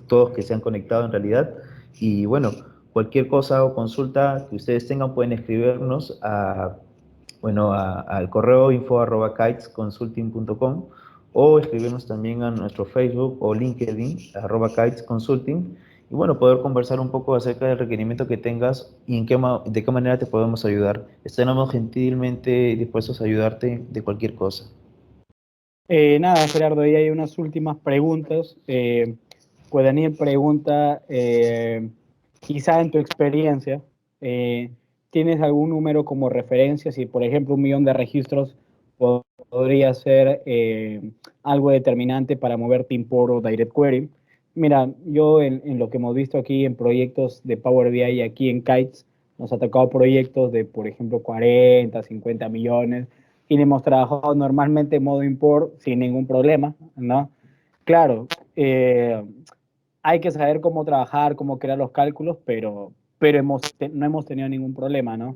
todos que se han conectado en realidad y bueno. Cualquier cosa o consulta que ustedes tengan pueden escribirnos al correo info@kitesconsulting.com o escribirnos también a nuestro Facebook o LinkedIn @kitesconsulting y bueno, poder conversar un poco acerca del requerimiento que tengas y de qué manera te podemos ayudar. Estaremos gentilmente dispuestos a ayudarte de cualquier cosa. Nada, Gerardo, ahí hay unas últimas preguntas. Pues Daniel pregunta, quizá en tu experiencia, ¿tienes algún número como referencia? Si, por ejemplo, 1 millón de registros podría ser algo determinante para moverte import o direct query. Mira, yo en lo que hemos visto aquí en proyectos de Power BI aquí en Kites, nos ha tocado proyectos de, por ejemplo, 40, 50 millones y hemos trabajado normalmente en modo import sin ningún problema, ¿no? Claro, hay que saber cómo trabajar, cómo crear los cálculos, pero no hemos tenido ningún problema, ¿no?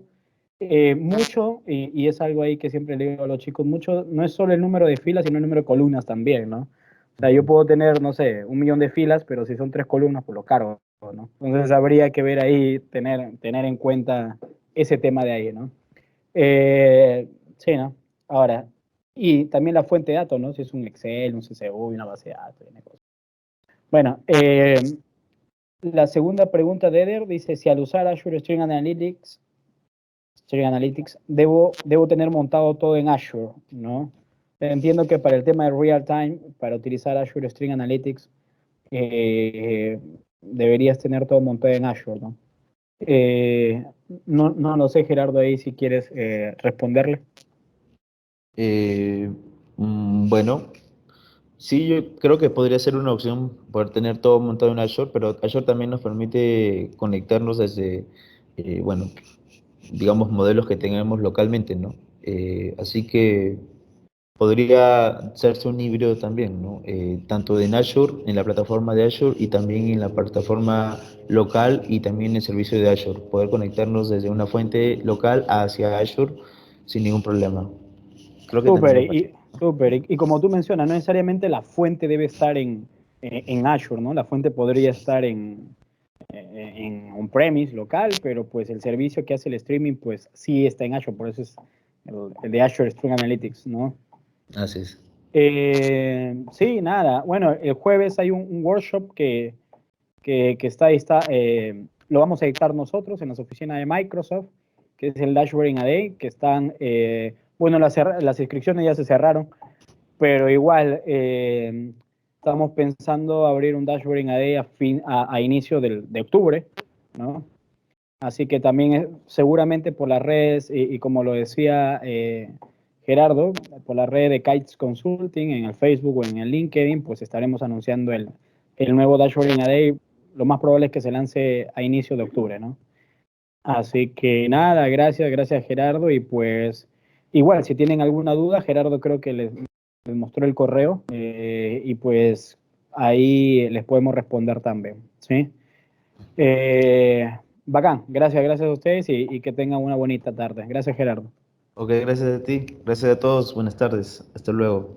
Mucho, y es algo ahí que siempre le digo a los chicos, mucho no es solo el número de filas, sino el número de columnas también, ¿no? O sea, yo puedo tener, no sé, 1 millón de filas, pero si son 3 columnas, pues lo cargo, ¿no? Entonces habría que ver ahí, tener en cuenta ese tema de ahí, ¿no? Sí, ¿no? Ahora, y también la fuente de datos, ¿no? Si es un Excel, un CSV, una base de datos, una cosa. Bueno, la segunda pregunta de Eder dice, si al usar Azure String Analytics debo tener montado todo en Azure, ¿no? Entiendo que para el tema de real time, para utilizar Azure String Analytics, deberías tener todo montado en Azure, ¿no? No lo sé, Gerardo, ahí si quieres responderle. Eh, bueno. Sí, yo creo que podría ser una opción poder tener todo montado en Azure, pero Azure también nos permite conectarnos desde, bueno, digamos, modelos que tengamos localmente, ¿no? Así que podría hacerse un híbrido también, ¿no? Tanto en Azure, en la plataforma de Azure y también en la plataforma local y también en el servicio de Azure. Poder conectarnos desde una fuente local hacia Azure sin ningún problema. Creo que Súper, tendría. y como tú mencionas, no necesariamente la fuente debe estar en Azure, ¿no? La fuente podría estar en on-premise local, pero pues el servicio que hace el streaming, pues sí está en Azure, por eso es el de Azure Stream Analytics, ¿no? Así es. Sí, nada. Bueno, el jueves hay un workshop que está lo vamos a dictar nosotros en las oficinas de Microsoft, que es el Dashboarding a Day, que están, bueno, las inscripciones ya se cerraron, pero igual estamos pensando abrir un Dashboarding a Day a inicio de octubre, ¿no? Así que también seguramente por las redes, y como lo decía Gerardo, por la red de Kites Consulting, en el Facebook o en el LinkedIn, pues estaremos anunciando el nuevo Dashboarding a Day. Lo más probable es que se lance a inicio de octubre, ¿no? Así que nada, gracias Gerardo. Y pues igual, si tienen alguna duda, Gerardo creo que les mostró el correo y pues ahí les podemos responder también, ¿sí? Bacán, gracias a ustedes y que tengan una bonita tarde. Gracias, Gerardo. Ok, gracias a ti, gracias a todos, buenas tardes, hasta luego.